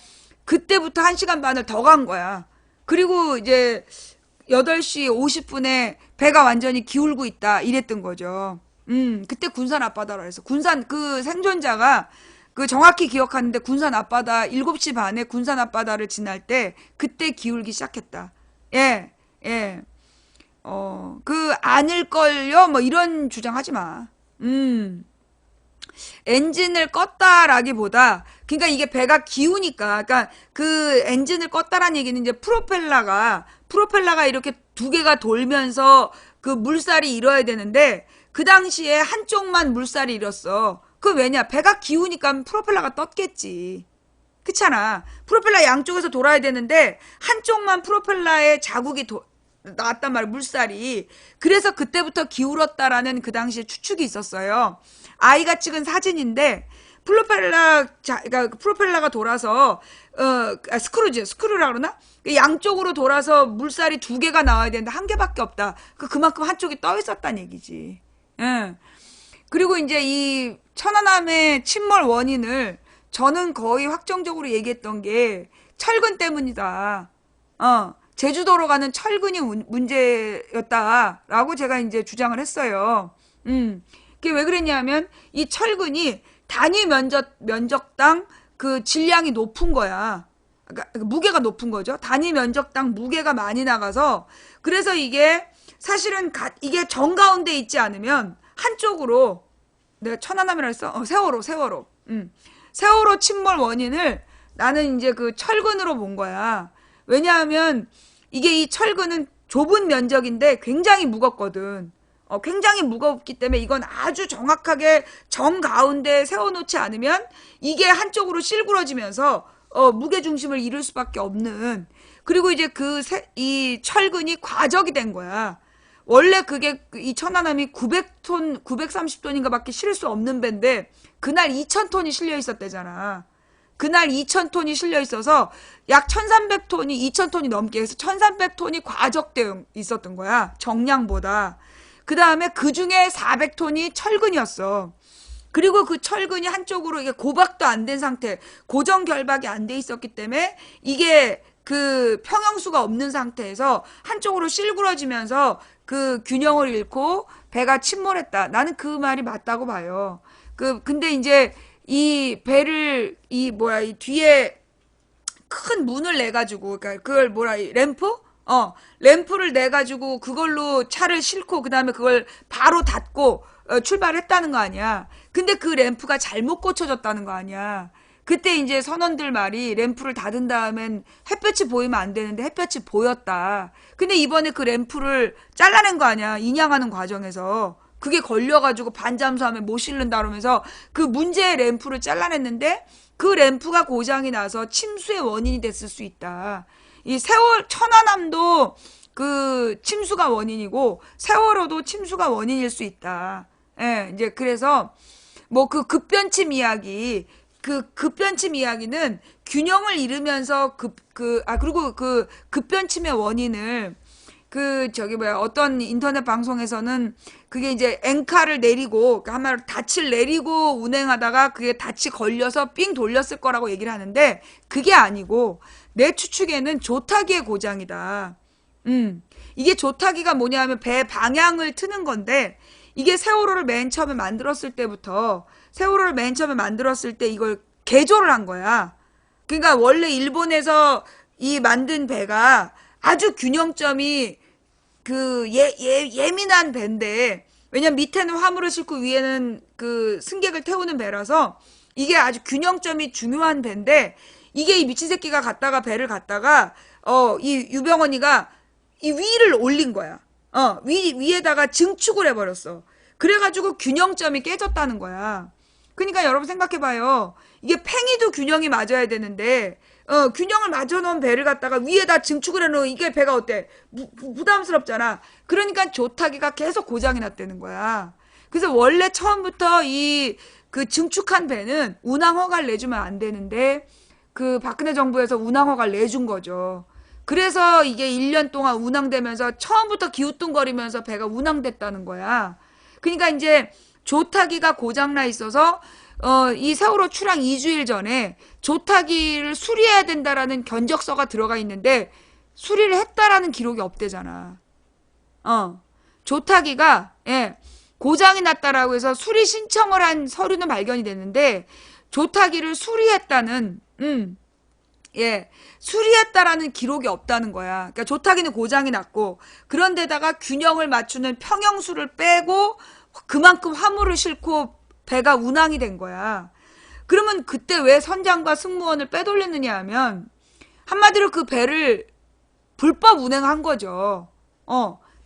그때부터 1시간 반을 더 간 거야. 그리고 이제 8시 50분에 배가 완전히 기울고 있다 이랬던 거죠. 그때 군산 앞바다라 해서 군산 그 생존자가 그 정확히 기억하는데 군산 앞바다 7시 반에 군산 앞바다를 지날 때 그때 기울기 시작했다. 예, 예. 아닐걸요? 뭐 이런 주장하지 마. 엔진을 껐다라기보다, 그러니까 이게 배가 기우니까, 그러니까 그 엔진을 껐다라는 얘기는 이제 프로펠러가 이렇게 두 개가 돌면서 그 물살이 일어야 되는데, 그 당시에 한쪽만 물살이 일었어. 그 왜냐? 배가 기우니까 프로펠러가 떴겠지. 그렇잖아. 프로펠러 양쪽에서 돌아야 되는데 한쪽만 프로펠러에 자국이 나왔단 말이야. 물살이. 그래서 그때부터 기울었다라는 그 당시에 추측이 있었어요. 아이가 찍은 사진인데 그러니까 프로펠러가 돌아서 스크루라 그러나? 양쪽으로 돌아서 물살이 2개가 나와야 되는데 1개밖에 없다. 그만큼 한쪽이 떠 있었다는 얘기지. 예. 그리고 이제 이 천안함의 침몰 원인을 저는 거의 확정적으로 얘기했던 게 철근 때문이다. 제주도로 가는 철근이 문제였다라고 제가 이제 주장을 했어요. 그게 왜 그랬냐면 이 철근이 단위 면적당 그 질량이 높은 거야. 그러니까 무게가 높은 거죠. 단위 면적당 무게가 많이 나가서 그래서 이게 사실은 이게 정가운데 있지 않으면 한쪽으로 내가 천안함이라 했어? 세월호. 세월호 침몰 원인을 나는 이제 그 철근으로 본 거야. 왜냐하면 이게 이 철근은 좁은 면적인데 굉장히 무겁거든. 굉장히 무겁기 때문에 이건 아주 정확하게 정가운데 세워놓지 않으면 이게 한쪽으로 실구러지면서 무게중심을 잃을 수밖에 없는. 그리고 이제 이 철근이 과적이 된 거야. 원래 그게 이 천안함이 900톤, 930톤인가 밖에 실을 수 없는 배인데 그날 2000톤이 실려 있었대잖아. 그날 2000톤이 실려 있어서 약 1300톤이 2000톤이 넘게 해서 1300톤이 과적되어 있었던 거야. 정량보다. 그 다음에 그 중에 400톤이 철근이었어. 그리고 그 철근이 한쪽으로 이게 고박도 안 된 상태, 고정 결박이 안 돼 있었기 때문에 이게 그 평형수가 없는 상태에서 한쪽으로 실구러지면서 그 균형을 잃고 배가 침몰했다. 나는 그 말이 맞다고 봐요. 근데 이제 이 배를 이 뒤에 큰 문을 내가지고 그러니까 그걸 램프? 램프를 내가지고 그걸로 차를 싣고 그 다음에 그걸 바로 닫고 출발했다는 거 아니야. 근데 그 램프가 잘못 꽂혀졌다는 거 아니야. 그때 이제 선원들 말이 램프를 닫은 다음엔 햇볕이 보이면 안 되는데 햇볕이 보였다. 근데 이번에 그 램프를 잘라낸 거 아니야. 인양하는 과정에서. 그게 걸려가지고 반잠수함에 못 실른다 그러면서 그 문제의 램프를 잘라냈는데 그 램프가 고장이 나서 침수의 원인이 됐을 수 있다. 이 천안함도 그 침수가 원인이고 세월호도 침수가 원인일 수 있다. 예, 이제 그래서 뭐 그 급변침 이야기는 균형을 잃으면서 그리고 그 급변침의 원인을 어떤 인터넷 방송에서는 그게 이제 앵카를 내리고, 한마디로 닻을 내리고 운행하다가 그게 닻이 걸려서 삥 돌렸을 거라고 얘기를 하는데, 그게 아니고, 내 추측에는 조타기의 고장이다. 이게 조타기가 뭐냐 하면 배 방향을 트는 건데, 이게 세월호를 맨 처음에 만들었을 때부터, 세월호를 맨 처음에 만들었을 때 이걸 개조를 한 거야. 그러니까 원래 일본에서 이 만든 배가 아주 균형점이 그 예민한 배인데, 왜냐면 밑에는 화물을 싣고 위에는 그 승객을 태우는 배라서 이게 아주 균형점이 중요한 배인데, 이게 이 미친 새끼가 갔다가 배를 갔다가 이 유병언이가 이 위를 올린 거야. 위에다가 증축을 해버렸어. 그래가지고 균형점이 깨졌다는 거야. 그러니까 여러분 생각해봐요. 이게 팽이도 균형이 맞아야 되는데, 균형을 맞춰놓은 배를 갖다가 위에다 증축을 해놓은 이게 배가 어때? 부담스럽잖아. 그러니까 조타기가 계속 고장이 났다는 거야. 그래서 원래 처음부터 그 증축한 배는 운항 허가를 내주면 안 되는데, 그 박근혜 정부에서 운항 허가를 내준 거죠. 그래서 이게 1년 동안 운항되면서 처음부터 기우뚱거리면서 배가 운항됐다는 거야. 그러니까 이제 조타기가 고장나 있어서 이 세월호 출항 2주일 전에 조타기를 수리해야 된다라는 견적서가 들어가 있는데 수리를 했다라는 기록이 없대잖아. 조타기가 고장이 났다라고 해서 수리 신청을 한 서류는 발견이 됐는데 조타기를 수리했다는 수리했다라는 기록이 없다는 거야. 그러니까 조타기는 고장이 났고 그런데다가 균형을 맞추는 평형수를 빼고 그만큼 화물을 싣고 배가 운항이 된 거야. 그러면 그때 왜 선장과 승무원을 빼돌렸느냐 하면 한마디로 그 배를 불법 운행한 거죠.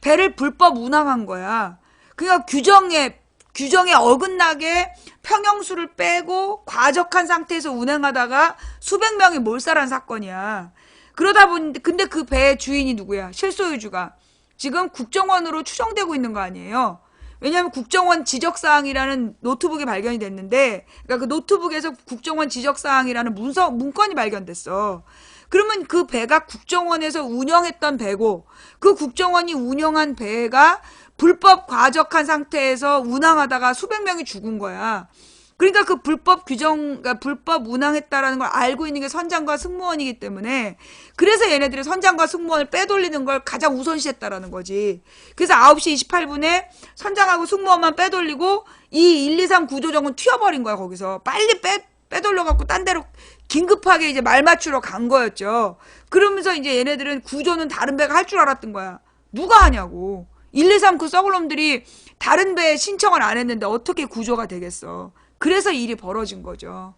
배를 불법 운항한 거야. 그러니까 규정에 어긋나게 평형수를 빼고 과적한 상태에서 운행하다가 수백 명이 몰살한 사건이야. 그러다 보니 근데 그 배의 주인이 누구야? 실소유주가 지금 국정원으로 추정되고 있는 거 아니에요? 왜냐하면 국정원 지적사항이라는 노트북이 발견이 됐는데, 그러니까 그 노트북에서 국정원 지적사항이라는 문건이 발견됐어. 그러면 그 배가 국정원에서 운영했던 배고, 그 국정원이 운영한 배가 불법 과적한 상태에서 운항하다가 수백 명이 죽은 거야. 그러니까 그 그러니까 불법 운항했다라는 걸 알고 있는 게 선장과 승무원이기 때문에 그래서 얘네들이 선장과 승무원을 빼돌리는 걸 가장 우선시했다라는 거지. 그래서 9시 28분에 선장하고 승무원만 빼돌리고 이 1, 2, 3 구조정은 튀어버린 거야, 거기서. 빨리 빼돌려갖고 딴 데로 긴급하게 이제 말 맞추러 간 거였죠. 그러면서 이제 얘네들은 구조는 다른 배가 할 줄 알았던 거야. 누가 하냐고. 1, 2, 3 그 썩을 놈들이 다른 배에 신청을 안 했는데 어떻게 구조가 되겠어. 그래서 일이 벌어진 거죠.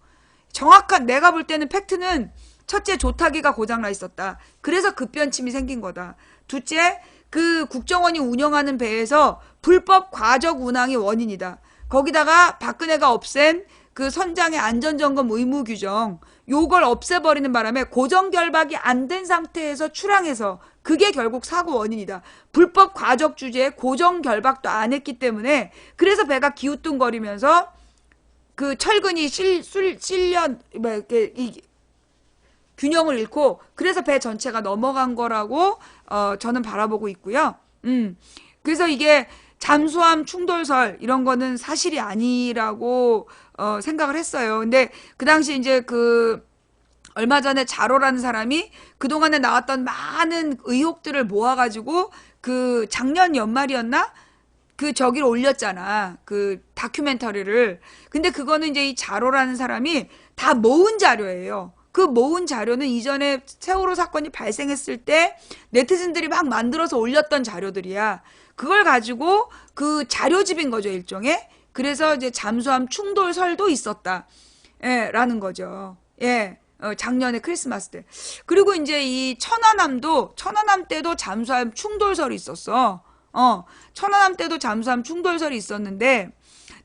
정확한 내가 볼 때는 팩트는 첫째 조타기가 고장나 있었다. 그래서 급변침이 생긴 거다. 둘째 그 국정원이 운영하는 배에서 불법 과적 운항이 원인이다. 거기다가 박근혜가 없앤 그 선장의 안전점검 의무 규정 요걸 없애버리는 바람에 고정결박이 안 된 상태에서 출항해서 그게 결국 사고 원인이다. 불법 과적 주제에 고정결박도 안 했기 때문에 그래서 배가 기우뚱거리면서 그 철근이 균형을 잃고 그래서 배 전체가 넘어간 거라고 저는 바라보고 있고요. 그래서 이게 잠수함 충돌설 이런 거는 사실이 아니라고 생각을 했어요. 근데 그 당시 이제 얼마 전에 자로라는 사람이 그동안에 나왔던 많은 의혹들을 모아가지고 그 작년 연말이었나? 저기를 올렸잖아. 그 다큐멘터리를. 근데 그거는 이제 이 자로라는 사람이 다 모은 자료예요. 그 모은 자료는 이전에 세월호 사건이 발생했을 때 네티즌들이 막 만들어서 올렸던 자료들이야. 그걸 가지고 그 자료집인 거죠, 일종의. 그래서 이제 잠수함 충돌설도 있었다. 라는 거죠. 작년에 크리스마스 때. 그리고 이제 이 천안함 때도 잠수함 충돌설이 있었어. 천안함 때도 잠수함 충돌설이 있었는데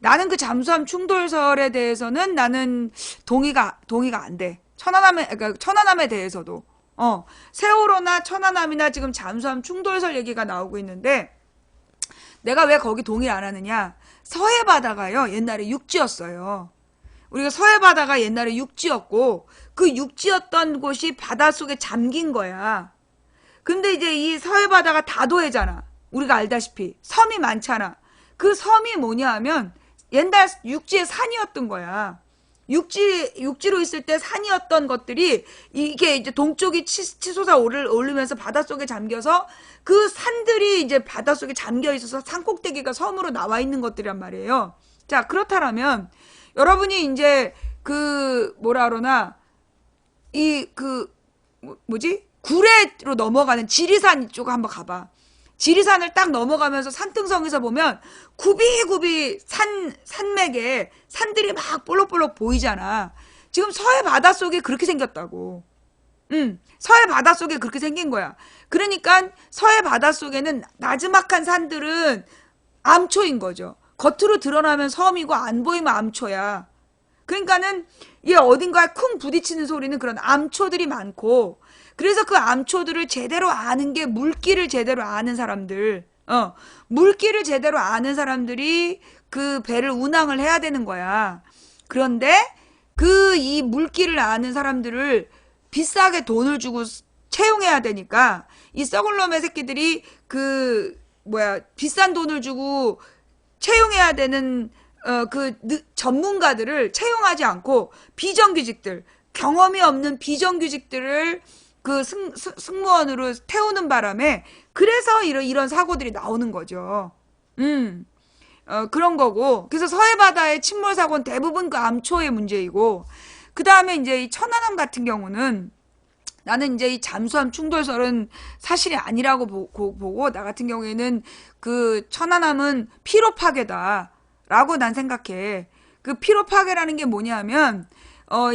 나는 그 잠수함 충돌설에 대해서는 나는 동의가 안 돼. 그러니까 천안함에 대해서도. 세월호나 천안함이나 지금 잠수함 충돌설 얘기가 나오고 있는데 내가 왜 거기 동의 안 하느냐. 서해바다가요, 옛날에 육지였어요. 우리가 서해바다가 옛날에 육지였고 그 육지였던 곳이 바닷속에 잠긴 거야. 근데 이제 이 서해바다가 다도해잖아. 우리가 알다시피 섬이 많잖아. 그 섬이 뭐냐 하면 옛날 육지의 산이었던 거야. 육지로 있을 때 산이었던 것들이 이게 이제 동쪽이 치솟아 오르면서 바닷속에 잠겨서 그 산들이 이제 바닷속에 잠겨 있어서 산꼭대기가 섬으로 나와 있는 것들이란 말이에요. 자, 그렇다면 여러분이 이제 그 뭐라 그러나 이 그 뭐지? 구례로 넘어가는 지리산 쪽 한번 가봐. 지리산을 딱 넘어가면서 산등성에서 보면 굽이굽이 산맥에 산들이 막 볼록볼록 보이잖아. 지금 서해 바닷속에 그렇게 생겼다고. 서해 바닷속에 그렇게 생긴 거야. 그러니까 서해 바닷속에는 나지막한 산들은 암초인 거죠. 겉으로 드러나면 섬이고 안 보이면 암초야. 그러니까는 이게 어딘가에 쿵 부딪히는 소리는 그런 암초들이 많고, 그래서 그 암초들을 제대로 아는 게 물길을 제대로 아는 사람들, 물길을 제대로 아는 사람들이 그 배를 운항을 해야 되는 거야. 그런데 그 이 물길을 아는 사람들을 비싸게 돈을 주고 채용해야 되니까 이 썩을 놈의 새끼들이 그 뭐야 비싼 돈을 주고 채용해야 되는 전문가들을 채용하지 않고 비정규직들, 경험이 없는 비정규직들을 그 승무원으로 태우는 바람에 그래서 이런 사고들이 나오는 거죠. 그런 거고. 그래서 서해바다의 침몰 사고는 대부분 그 암초의 문제이고, 그 다음에 이제 이 천안함 같은 경우는 나는 이제 이 잠수함 충돌설은 사실이 아니라고 보고, 나 같은 경우에는 그 천안함은 피로 파괴다라고 난 생각해. 그 피로 파괴라는 게 뭐냐면,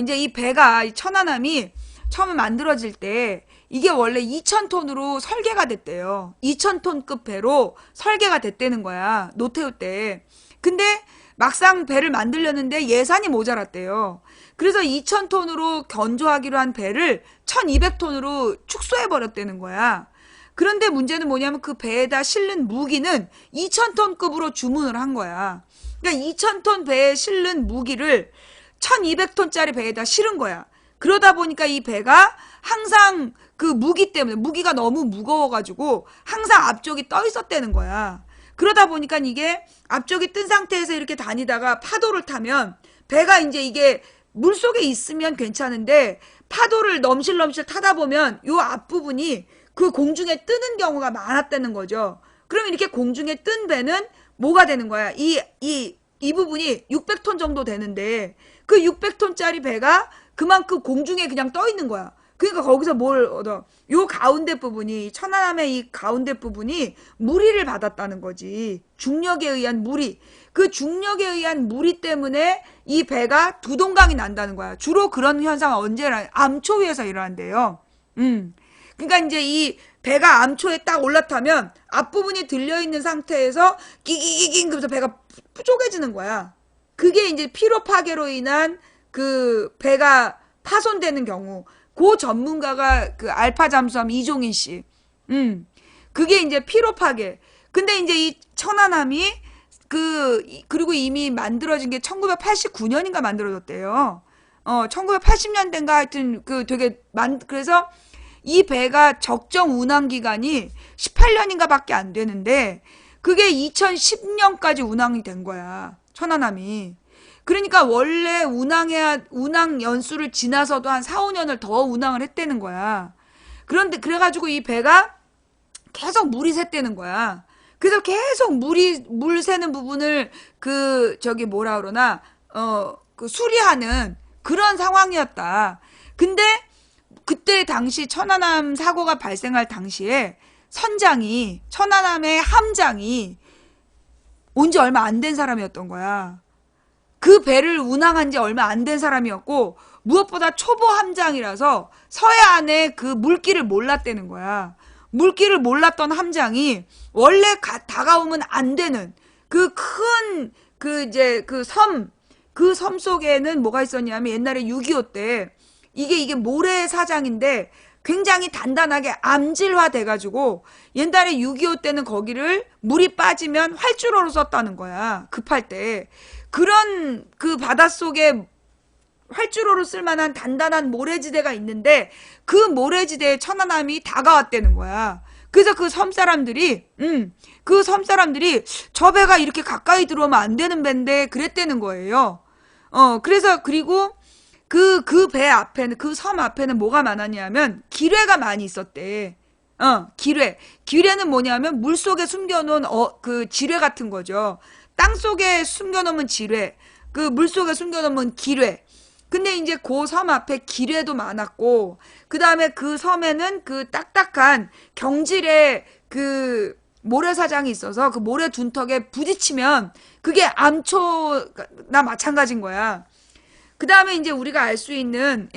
이제 이 배가, 이 천안함이 처음에 만들어질 때 이게 원래 2,000톤으로 설계가 됐대요. 2,000톤급 배로 설계가 됐다는 거야. 노태우 때. 근데 막상 배를 만들려는데 예산이 모자랐대요. 그래서 2,000톤으로 견조하기로 한 배를 1,200톤으로 축소해버렸다는 거야. 그런데 문제는 뭐냐면 그 배에다 실는 무기는 2,000톤급으로 주문을 한 거야. 그러니까 2,000톤 배에 실는 무기를 1,200톤짜리 배에다 실은 거야. 그러다 보니까 이 배가 항상 그 무기 때문에, 무기가 너무 무거워가지고 항상 앞쪽이 떠 있었다는 거야. 그러다 보니까 이게 앞쪽이 뜬 상태에서 이렇게 다니다가 파도를 타면 배가 이제 이게 물속에 있으면 괜찮은데 파도를 넘실넘실 타다 보면 요 앞부분이 그 공중에 뜨는 경우가 많았다는 거죠. 그러면 이렇게 공중에 뜬 배는 뭐가 되는 거야? 이 부분이 600톤 정도 되는데 그 600톤짜리 배가 그만큼 공중에 그냥 떠 있는 거야. 그러니까 거기서 뭘 얻어? 요 가운데 부분이, 천안함의 이 가운데 부분이 무리를 받았다는 거지. 중력에 의한 무리. 그 중력에 의한 무리 때문에 이 배가 두동강이 난다는 거야. 주로 그런 현상은 언제 일어나? 암초 위에서 일어난대요. 그러니까 이제 이 배가 암초에 딱 올라타면 앞부분이 들려있는 상태에서 끼기기깅 그러면서 배가 쪼개지는 거야. 그게 이제 피로 파괴로 인한 그 배가 파손되는 경우, 그 전문가가 그 알파 잠수함 이종인 씨. 그게 이제 피로 파괴. 근데 이제 이 천안함이 그리고 이미 만들어진 게 1989년인가 만들어졌대요. 1980년대인가 하여튼 그래서 이 배가 적정 운항 기간이 18년인가 밖에 안 되는데 그게 2010년까지 운항이 된 거야. 천안함이. 그러니까 원래 운항 연수를 지나서도 한 4, 5년을 더 운항을 했다는 거야. 그런데 그래가지고 이 배가 계속 물이 샜다는 거야. 그래서 계속 물 새는 부분을 뭐라 그러나 수리하는 그런 상황이었다. 근데 그때 당시 천안함 사고가 발생할 당시에 천안함의 함장이 온 지 얼마 안 된 사람이었던 거야. 그 배를 운항한 지 얼마 안 된 사람이었고 무엇보다 초보 함장이라서 서해안에 그 물길을 몰랐다는 거야. 물길을 몰랐던 함장이 원래 다가오면 안 되는 그 섬 속에는 뭐가 있었냐면 옛날에 6.25 때 이게 모래사장인데 굉장히 단단하게 암질화 돼가지고 옛날에 6.25 때는 거기를 물이 빠지면 활주로로 썼다는 거야. 급할 때. 그런 그 바닷속에 활주로로 쓸만한 단단한 모래지대가 있는데 그 모래지대에 천안함이 다가왔다는 거야. 그래서 그 섬 사람들이 저 배가 이렇게 가까이 들어오면 안 되는 배인데 그랬다는 거예요. 그래서 그리고 그 배 앞에는 그 섬 앞에는 뭐가 많았냐면 기뢰가 많이 있었대. 기뢰. 기뢰는 뭐냐면 물 속에 숨겨놓은 그 지뢰 같은 거죠. 땅 속에 숨겨놓으면 지뢰. 그 물 속에 숨겨놓으면 기뢰. 근데 이제 그 섬 앞에 기뢰도 많았고, 그 다음에 그 섬에는 그 딱딱한 경질의 그 모래사장이 있어서 그 모래 둔턱에 부딪히면 그게 암초나 마찬가지인 거야. 그 다음에 이제 우리가 알 수 있는,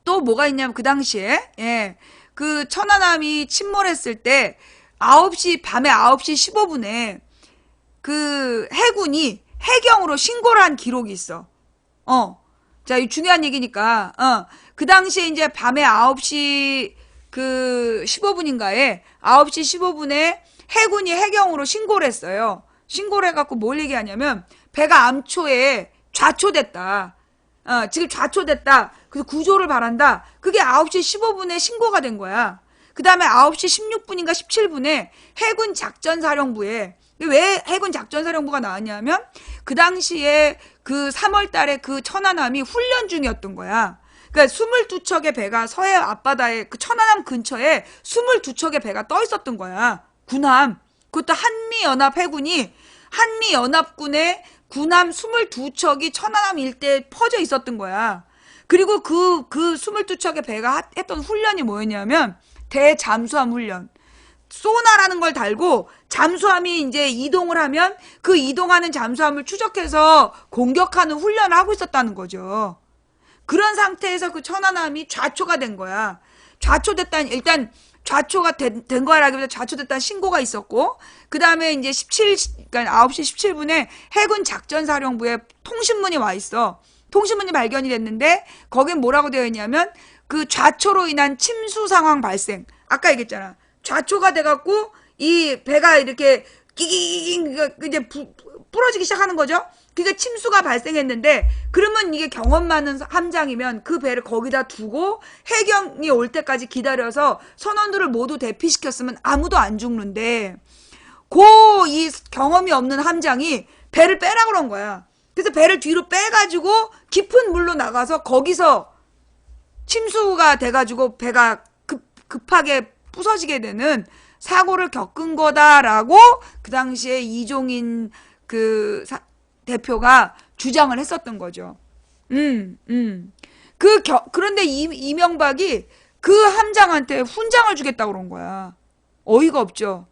또 뭐가 있냐면 그 당시에, 그 천안함이 침몰했을 때 밤에 9시 15분에 그 해군이 해경으로 신고를 한 기록이 있어. 자, 이 중요한 얘기니까, 그 당시에 이제 밤에 9시 그 15분인가에 9시 15분에 해군이 해경으로 신고를 했어요. 신고를 해갖고 뭘 얘기하냐면 배가 암초에 좌초됐다. 지금 좌초됐다. 그래서 구조를 바란다. 그게 9시 15분에 신고가 된 거야. 그 다음에 9시 16분인가 17분에 해군 작전사령부에 왜 해군 작전사령부가 나왔냐면 그 당시에 그 3월 달에 그 천안함이 훈련 중이었던 거야. 그러니까 22척의 배가 서해 앞바다에 그 천안함 근처에 22척의 배가 떠 있었던 거야. 군함. 그것도 한미연합해군이 한미연합군의 군함 22척이 천안함 일대에 퍼져 있었던 거야. 그리고 그 22척의 배가 했던 훈련이 뭐였냐면 대잠수함 훈련. 소나라는 걸 달고 잠수함이 이제 이동을 하면 그 이동하는 잠수함을 추적해서 공격하는 훈련을 하고 있었다는 거죠. 그런 상태에서 그 천안함이 좌초가 된 거야. 좌초됐다는, 일단 좌초가 된 거라기보다 좌초됐다는 신고가 있었고, 그 다음에 이제 그러니까 9시 17분에 해군 작전사령부에 통신문이 와 있어. 통신문이 발견이 됐는데, 거긴 뭐라고 되어 있냐면, 그 좌초로 인한 침수 상황 발생. 아까 얘기했잖아. 좌초가 돼갖고, 이 배가 이렇게 끼기기기 이제 부러지기 시작하는 거죠. 그러니까 침수가 발생했는데 그러면 이게 경험 많은 함장이면 그 배를 거기다 두고 해경이 올 때까지 기다려서 선원들을 모두 대피시켰으면 아무도 안 죽는데 이 경험이 없는 함장이 배를 빼라 그런 거야. 그래서 배를 뒤로 빼가지고 깊은 물로 나가서 거기서 침수가 돼가지고 배가 급하게 부서지게 되는 사고를 겪은 거다라고 그 당시에 이종인 대표가 주장을 했었던 거죠. 그런데 이명박이 그 함장한테 훈장을 주겠다고 그런 거야. 어이가 없죠.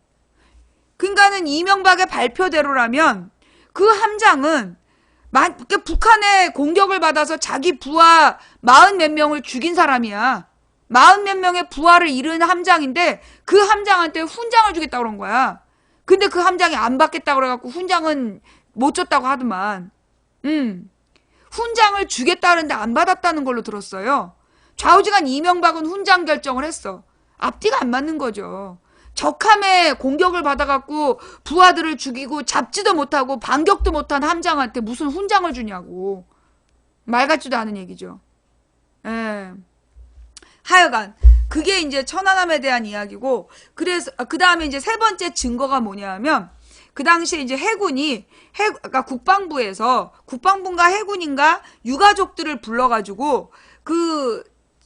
그러니까는 이명박의 발표대로라면 그 함장은 북한의 공격을 받아서 자기 부하 40몇 명을 죽인 사람이야. 40몇 명의 부하를 잃은 함장인데 그 함장한테 훈장을 주겠다고 그런 거야. 근데 그 함장이 안 받겠다고 그래갖고 훈장은 못 줬다고 하더만. 훈장을 주겠다는데 안 받았다는 걸로 들었어요. 좌우지간 이명박은 훈장 결정을 했어. 앞뒤가 안 맞는 거죠. 적함에 공격을 받아갖고 부하들을 죽이고 잡지도 못하고 반격도 못한 함장한테 무슨 훈장을 주냐고. 말 같지도 않은 얘기죠. 예. 하여간 그게 이제 천안함에 대한 이야기고, 그래서 그 다음에 이제 세 번째 증거가 뭐냐면 그 당시에 이제 그러니까 국방부인가 해군인가 유가족들을 불러가지고 그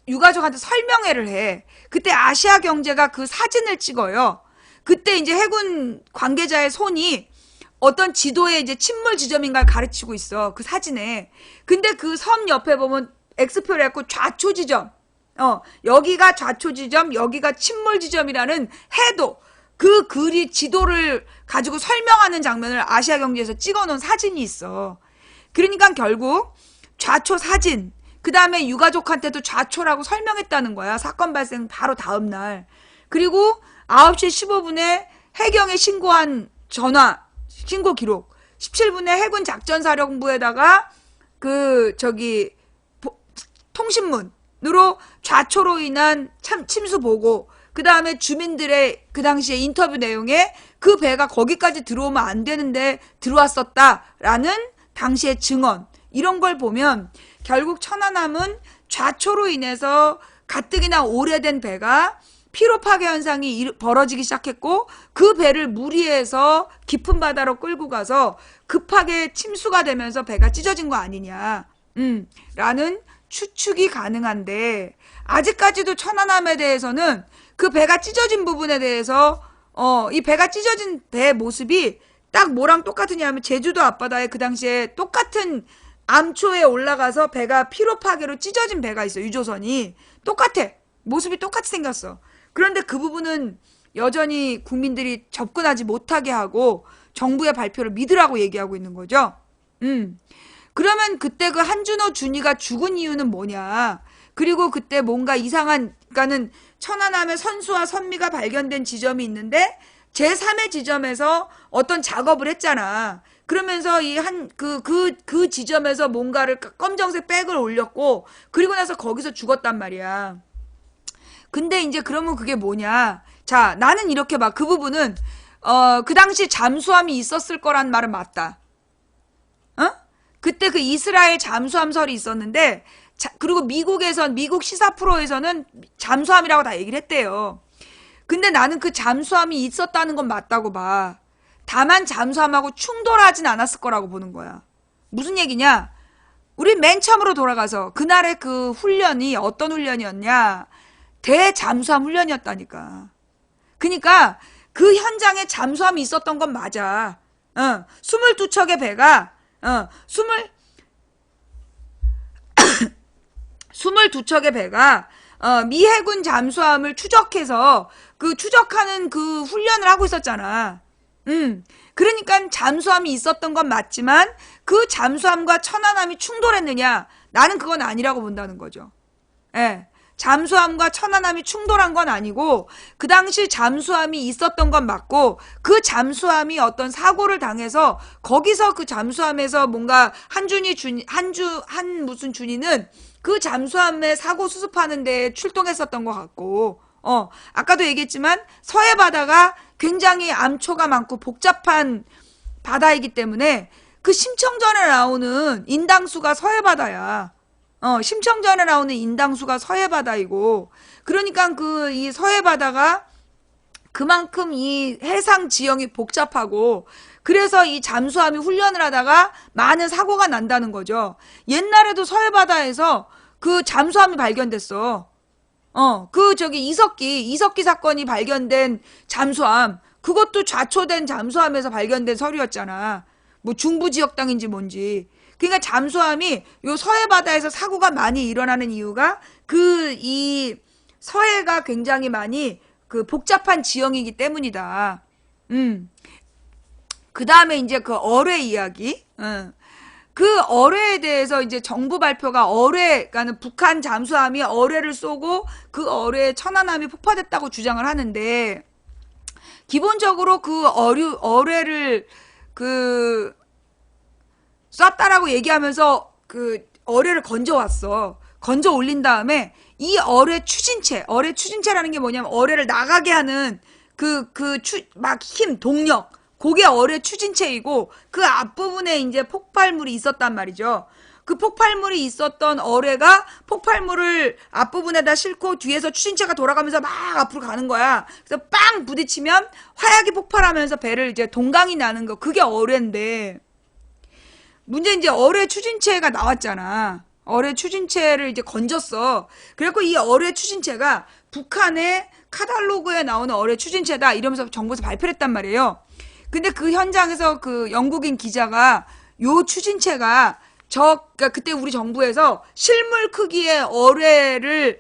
유가족한테 설명회를 해. 그때 아시아경제가 그 사진을 찍어요. 그때 이제 해군 관계자의 손이 어떤 지도에 이제 침몰 지점인가를 가르치고 있어. 그 사진에. 근데 그 섬 옆에 보면 X표를 해갖고 좌초 지점. 여기가 좌초 지점, 여기가 침몰 지점이라는 해도 그 지도를 가지고 설명하는 장면을 아시아경제에서 찍어놓은 사진이 있어. 그러니까 결국 좌초 사진, 그 다음에 유가족한테도 좌초라고 설명했다는 거야. 사건 발생 바로 다음 날. 그리고 9시 15분에 해경에 신고한 신고 기록. 17분에 해군 작전사령부에다가 통신문으로 좌초로 인한 침수 보고, 그 다음에 주민들의 그 당시에 인터뷰 내용에 그 배가 거기까지 들어오면 안 되는데 들어왔었다라는 당시의 증언, 이런 걸 보면 결국 천안함은 좌초로 인해서 가뜩이나 오래된 배가 피로 파괴 현상이 벌어지기 시작했고 그 배를 무리해서 깊은 바다로 끌고 가서 급하게 침수가 되면서 배가 찢어진 거 아니냐. 라는 추측이 가능한데 아직까지도 천안함에 대해서는 그 배가 찢어진 부분에 대해서 이 배가 찢어진 배 모습이 딱 뭐랑 똑같으냐 하면 제주도 앞바다에 그 당시에 똑같은 암초에 올라가서 배가 피로 파괴로 찢어진 배가 있어. 유조선이 똑같아. 모습이 똑같이 생겼어. 그런데 그 부분은 여전히 국민들이 접근하지 못하게 하고 정부의 발표를 믿으라고 얘기하고 있는 거죠. 그러면 그때 그 한준호 준이가 죽은 이유는 뭐냐? 그리고 그때 뭔가 이상한, 그러니까는 천안함의 선수와 선미가 발견된 지점이 있는데 제3의 지점에서 어떤 작업을 했잖아. 그러면서 그 지점에서 뭔가를 검정색 백을 올렸고 그리고 나서 거기서 죽었단 말이야. 근데 이제 그러면 그게 뭐냐? 자, 나는 이렇게 봐. 그 부분은 그 당시 잠수함이 있었을 거란 말은 맞다. 어? 그때 그 이스라엘 잠수함설이 있었는데 그리고 미국 시사 프로에서는 잠수함이라고 다 얘기를 했대요. 근데 나는 그 잠수함이 있었다는 건 맞다고 봐. 다만 잠수함하고 충돌하진 않았을 거라고 보는 거야. 무슨 얘기냐? 우리 맨 처음으로 돌아가서 그날의 그 훈련이 어떤 훈련이었냐? 대잠수함 훈련이었다니까. 그러니까 그 현장에 잠수함이 있었던 건 맞아. 22척의 배가 22척의 배가 미 해군 잠수함을 추적해서 그 추적하는 그 훈련을 하고 있었잖아. 그러니까 잠수함이 있었던 건 맞지만 그 잠수함과 천안함이 충돌했느냐? 나는 그건 아니라고 본다는 거죠. 예. 잠수함과 천안함이 충돌한 건 아니고 그 당시 잠수함이 있었던 건 맞고 그 잠수함이 어떤 사고를 당해서 거기서 그 잠수함에서 뭔가 무슨 준이는 그 잠수함의 사고 수습하는 데 출동했었던 것 같고 아까도 얘기했지만 서해 바다가 굉장히 암초가 많고 복잡한 바다이기 때문에 그 심청전에 나오는 인당수가 서해 바다야. 심청전에 나오는 인당수가 서해 바다이고 그러니까 그 이 서해 바다가 그만큼 이 해상 지형이 복잡하고 그래서 이 잠수함이 훈련을 하다가 많은 사고가 난다는 거죠. 옛날에도 서해 바다에서 그 잠수함이 발견됐어. 그 저기 이석기 사건이 발견된 잠수함 그것도 좌초된 잠수함에서 발견된 서류였잖아. 뭐 중부 지역 땅인지 뭔지. 그러니까 잠수함이 요 서해 바다에서 사고가 많이 일어나는 이유가 이 서해가 굉장히 많이 그 복잡한 지형이기 때문이다. 그 다음에 이제 그 어뢰 이야기. 그 어뢰에 대해서 이제 정부 발표가 그러니까 북한 잠수함이 어뢰를 쏘고 그 어뢰에 천안함이 폭파됐다고 주장을 하는데 기본적으로 그 어뢰를 쐈다라고 얘기하면서 그 어뢰를 건져 올린 다음에 이 어뢰 추진체라는 게 뭐냐면 어뢰를 나가게 하는 동력, 그게 어뢰 추진체이고 그 앞부분에 이제 폭발물이 있었단 말이죠. 그 폭발물이 있었던 어뢰가 폭발물을 앞부분에다 싣고 뒤에서 추진체가 돌아가면서 막 앞으로 가는 거야. 그래서 빵 부딪히면 화약이 폭발하면서 배를 이제 동강이 나는 거, 그게 어뢰인데 문제 이제 어뢰 추진체가 나왔잖아. 어뢰 추진체를 이제 건졌어. 그래갖고 이 어뢰 추진체가 북한의 카탈로그에 나오는 어뢰 추진체다 이러면서 정부에서 발표를 했단 말이에요. 근데 그 현장에서 그 영국인 기자가 요 추진체가 그러니까 그때 우리 정부에서 실물 크기의 어뢰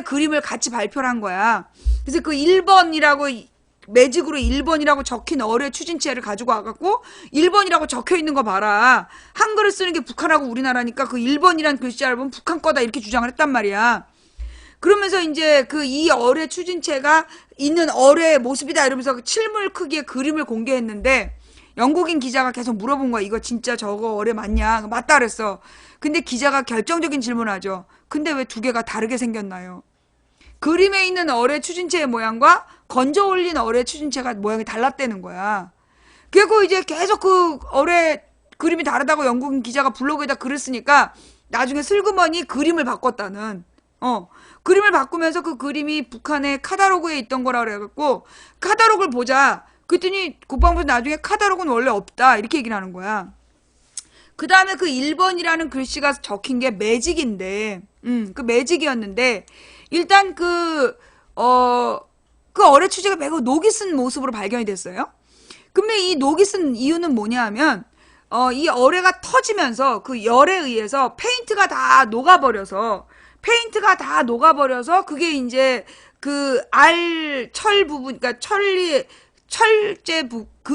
그림을 같이 발표를 한 거야. 그래서 그 1번이라고 매직으로 1번이라고 적힌 어뢰 추진체를 가지고 와갖고 1번이라고 적혀 있는 거 봐라. 한글을 쓰는 게 북한하고 우리나라니까 그 1번이란 글자를 보면 북한 거다 이렇게 주장을 했단 말이야. 그러면서 이제 이 어뢰 추진체가 있는 어뢰의 모습이다 이러면서 실물 크기의 그림을 공개했는데 영국인 기자가 계속 물어본 거야. 이거 진짜 저거 어뢰 맞냐? 맞다 그랬어. 근데 기자가 결정적인 질문을 하죠. 근데 왜 두 개가 다르게 생겼나요? 그림에 있는 어뢰 추진체의 모양과 건져 올린 어뢰 추진체가 모양이 달랐다는 거야. 그리고 이제 계속 그 어뢰 그림이 다르다고 영국인 기자가 블로그에다 글을 쓰니까 나중에 슬그머니 그림을 바꿨다는 그림을 바꾸면서 그 그림이 북한의 카다로그에 있던 거라 그래갖고 카다로그를 보자. 그랬더니 국방부에서 나중에 카다로그는 원래 없다. 이렇게 얘기를 하는 거야. 그 다음에 그 1번이라는 글씨가 적힌 게 매직인데, 그 매직이었는데, 일단 그 어뢰 추지가 매우 녹이 쓴 모습으로 발견이 됐어요. 근데 이 녹이 쓴 이유는 뭐냐 하면, 이 어뢰가 터지면서 그 열에 의해서 페인트가 다 녹아버려서 그게 이제 그 철 부분, 그러니까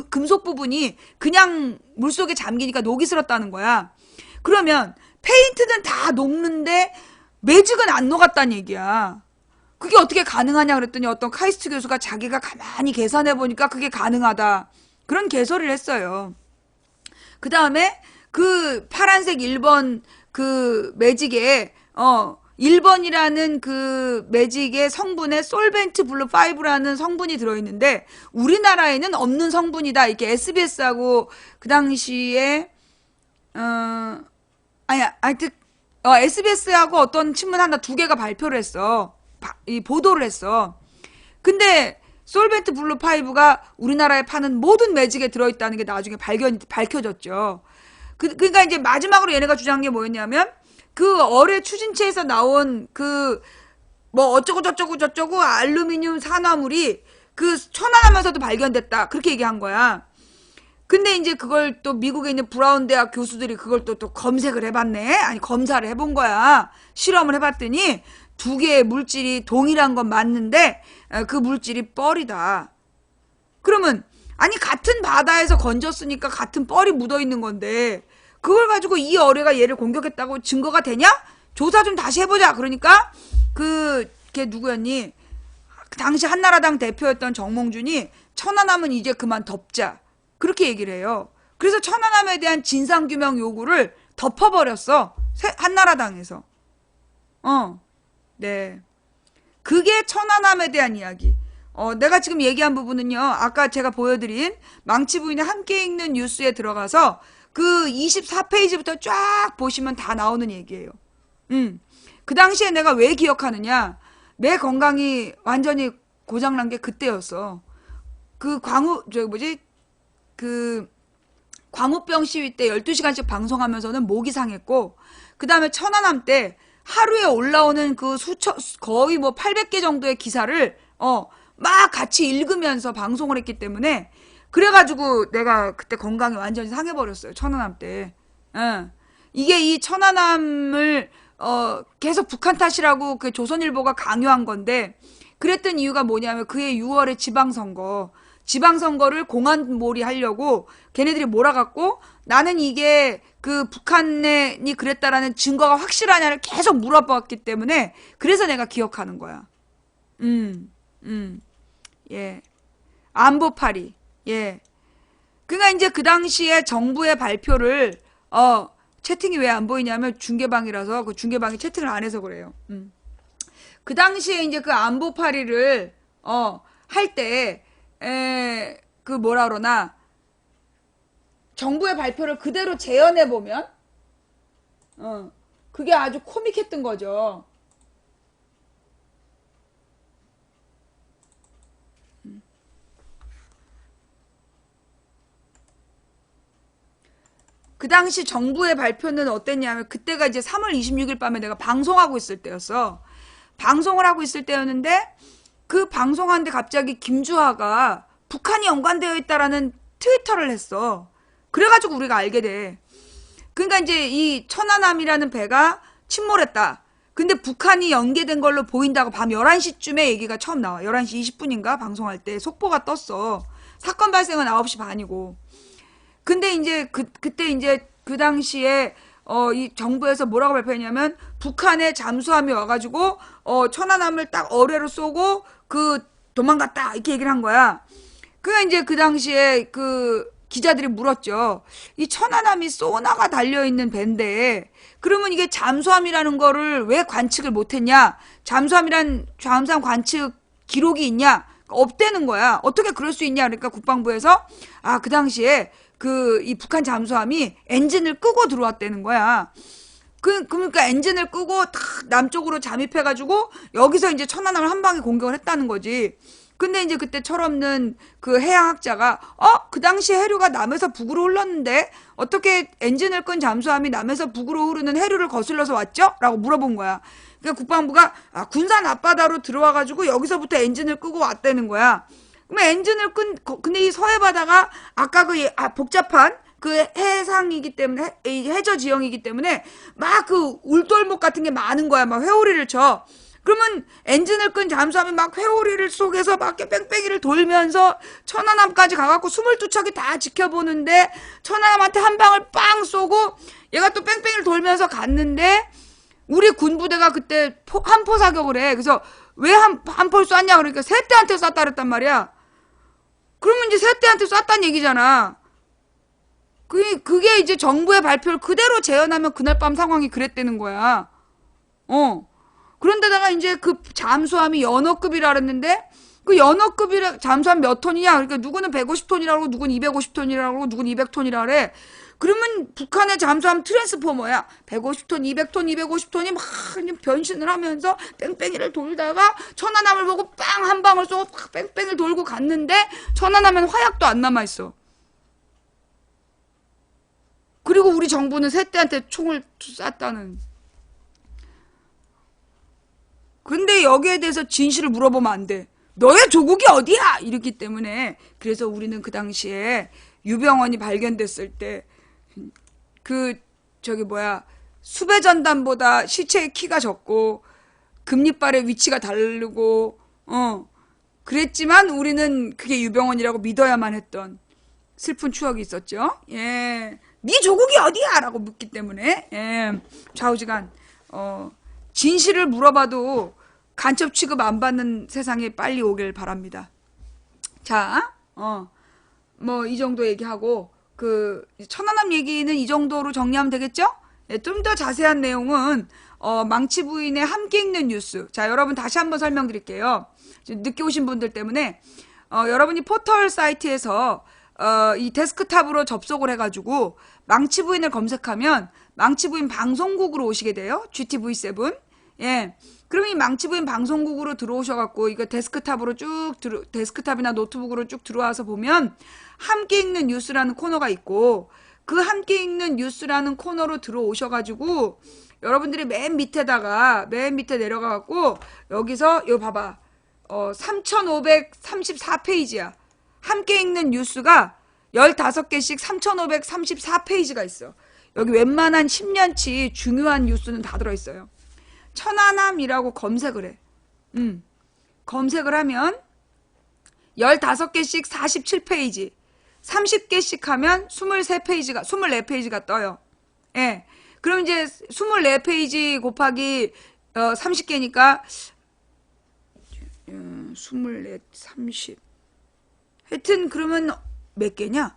금속 부분이 그냥 물속에 잠기니까 녹이 슬었다는 거야. 그러면 페인트는 다 녹는데 매직은 안 녹았다는 얘기야. 그게 어떻게 가능하냐 그랬더니 어떤 카이스트 교수가 자기가 가만히 계산해 보니까 그게 가능하다. 그런 개설을 했어요. 그 다음에 그 파란색 1번 그 매직에 1번이라는 그 매직의 성분에 솔벤트 블루 5라는 성분이 들어있는데 우리나라에는 없는 성분이다. 이렇게 SBS하고 그 당시에 하여튼 SBS하고 어떤 신문 하나 두 개가 발표를 했어. 이 보도를 했어. 근데 솔벤트 블루 5가 우리나라에 파는 모든 매직에 들어있다는 게 나중에 밝혀졌죠. 그러니까 이제 마지막으로 얘네가 주장한 게 뭐였냐면 그 어뢰 추진체에서 나온 그 뭐 어쩌고 저쩌고 알루미늄 산화물이 그 천안함에서도 발견됐다. 그렇게 얘기한 거야. 근데 이제 그걸 또 미국에 있는 브라운 대학 교수들이 그걸 또 검색을 해봤네. 아니 검사를 해본 거야. 실험을 해봤더니 두 개의 물질이 동일한 건 맞는데 그 물질이 뻘이다. 그러면 아니 같은 바다에서 건졌으니까 같은 뻘이 묻어있는 건데 그걸 가지고 이 어뢰가 얘를 공격했다고 증거가 되냐? 조사 좀 다시 해보자. 그러니까 걔 누구였니? 당시 한나라당 대표였던 정몽준이 천안함은 이제 그만 덮자. 그렇게 얘기를 해요. 그래서 천안함에 대한 진상규명 요구를 덮어버렸어. 한나라당에서. 네. 그게 천안함에 대한 이야기. 내가 지금 얘기한 부분은요. 아까 제가 보여드린 망치 부인의 함께 읽는 뉴스에 들어가서 그 24페이지부터 쫙 보시면 다 나오는 얘기예요. 그 당시에 내가 왜 기억하느냐. 내 건강이 완전히 고장난 게 그때였어. 광우병 시위 때 12시간씩 방송하면서는 목이 상했고, 그 다음에 천안함 때 하루에 올라오는 그 거의 뭐 800개 정도의 기사를, 막 같이 읽으면서 방송을 했기 때문에, 그래가지고 내가 그때 건강이 완전히 상해버렸어요. 천안함 때. 이게 이 천안함을, 계속 북한 탓이라고 그 조선일보가 강요한 건데, 그랬던 이유가 뭐냐면 그해 6월에 지방선거를 공안몰이 하려고 걔네들이 몰아갖고 나는 이게 그 북한이 그랬다라는 증거가 확실하냐를 계속 물어봤기 때문에 그래서 내가 기억하는 거야. 예. 안보파리. 예. 그러니까 이제 그 당시에 정부의 발표를 채팅이 왜 안 보이냐면 중계방이라서 그 중계방이 채팅을 안 해서 그래요. 그 당시에 이제 그 안보파리를 할 때 그 뭐라 그러나 정부의 발표를 그대로 재현해 보면 그게 아주 코믹했던 거죠. 그 당시 정부의 발표는 어땠냐면 그때가 이제 3월 26일 밤에 내가 방송하고 있을 때였어. 방송을 하고 있을 때였는데 그 방송하는데 갑자기 김주하가 북한이 연관되어 있다라는 트위터를 했어. 그래가지고 우리가 알게 돼. 그러니까 이제 이 천안함이라는 배가 침몰했다. 근데 북한이 연계된 걸로 보인다고 밤 11시쯤에 얘기가 처음 나와. 11시 20분인가 방송할 때 속보가 떴어. 사건 발생은 9시 반이고. 근데 이제 그때 이제 그 당시에 이 정부에서 뭐라고 발표했냐면 북한의 잠수함이 와가지고 천안함을 딱 어뢰로 쏘고 도망갔다 이렇게 얘기를 한 거야. 그러니까 이제 그 당시에 그 기자들이 물었죠. 이 천안함이 소나가 달려있는 배인데 그러면 이게 잠수함이라는 거를 왜 관측을 못했냐? 잠수함 관측 기록이 있냐? 없대는 거야. 어떻게 그럴 수 있냐? 그러니까 국방부에서 그 당시에 이 북한 잠수함이 엔진을 끄고 들어왔다는 거야. 그러니까 엔진을 끄고 탁 남쪽으로 잠입해가지고 여기서 이제 천안함을 한 방에 공격을 했다는 거지. 근데 이제 그때 철없는 그 해양학자가 그 당시 해류가 남에서 북으로 흘렀는데 어떻게 엔진을 끈 잠수함이 남에서 북으로 흐르는 해류를 거슬러서 왔죠? 라고 물어본 거야. 그러니까 국방부가 군산 앞바다로 들어와가지고 여기서부터 엔진을 끄고 왔다는 거야. 그러면 엔진을 근데 이 서해 바다가 아까 그 복잡한 그 해상이기 때문에 해저 지형이기 때문에 막 그 울돌목 같은 게 많은 거야. 막 회오리를 쳐. 그러면 엔진을 끈 잠수함이 막 회오리를 속에서 막 뺑뺑이를 돌면서 천안함까지 가갖고 22척이 다 지켜보는데 천안함한테 한 방을 빵 쏘고 얘가 또 뺑뺑이를 돌면서 갔는데 우리 군부대가 그때 한포 사격을 해. 그래서 왜 한포를 쐈냐 그러니까 세대한테 쐈다 그랬단 말이야. 그러면 이제 세대한테 쐈단 얘기잖아. 그게 이제 정부의 발표를 그대로 재현하면 그날 밤 상황이 그랬다는 거야. 그런데다가 이제 그 잠수함이 연어급이라 그랬는데 그 연어급이라 잠수함 몇 톤이냐? 그러니까 누구는 150톤이라고 그러고 누구는 250톤이라고 그러고 누구는 200톤이라 그래. 그러면 북한의 잠수함 트랜스포머야. 150톤, 200톤, 250톤이 막 변신을 하면서 뺑뺑이를 돌다가 천안함을 보고 빵 한 방을 쏘고 뺑뺑이를 돌고 갔는데 천안함엔 화약도 안 남아있어. 그리고 우리 정부는 세대한테 총을 쐈다는. 근데 여기에 대해서 진실을 물어보면 안 돼. 너의 조국이 어디야? 이랬기 때문에. 그래서 우리는 그 당시에 유병원이 발견됐을 때 수배전단보다 시체의 키가 적고 금리발의 위치가 다르고 그랬지만 우리는 그게 유병원이라고 믿어야만 했던 슬픈 추억이 있었죠. 예. 네 조국이 어디야? 라고 묻기 때문에 좌우지간 진실을 물어봐도 간첩 취급 안 받는 세상에 빨리 오길 바랍니다. 자, 뭐 이 정도 얘기하고 그 천안함 얘기는 이 정도로 정리하면 되겠죠? 예, 좀 더 자세한 내용은 망치 부인의 함께 읽는 뉴스. 자, 여러분 다시 한번 설명드릴게요. 늦게 오신 분들 때문에 여러분이 포털 사이트에서 이 데스크탑으로 접속을 해가지고 망치 부인을 검색하면 망치 부인 방송국으로 오시게 돼요. GTV7. 예. 그러면 이 망치 부인 방송국으로 들어오셔갖고 이거 데스크탑으로 데스크탑이나 노트북으로 쭉 들어와서 보면 함께 읽는 뉴스라는 코너가 있고 그 함께 읽는 뉴스라는 코너로 들어오셔가지고 여러분들이 맨 밑에 내려가갖고 여기서 이거 봐봐. 3534페이지야. 함께 읽는 뉴스가 15개씩 3534페이지가 있어. 여기 웬만한 10년치 중요한 뉴스는 다 들어있어요. 천안함이라고 검색을 해. 검색을 하면 15개씩 47페이지, 30개씩 하면 24페이지가 떠요. 예. 그럼 이제 24페이지 곱하기 30개니까 24, 30. 하여튼 그러면 몇 개냐?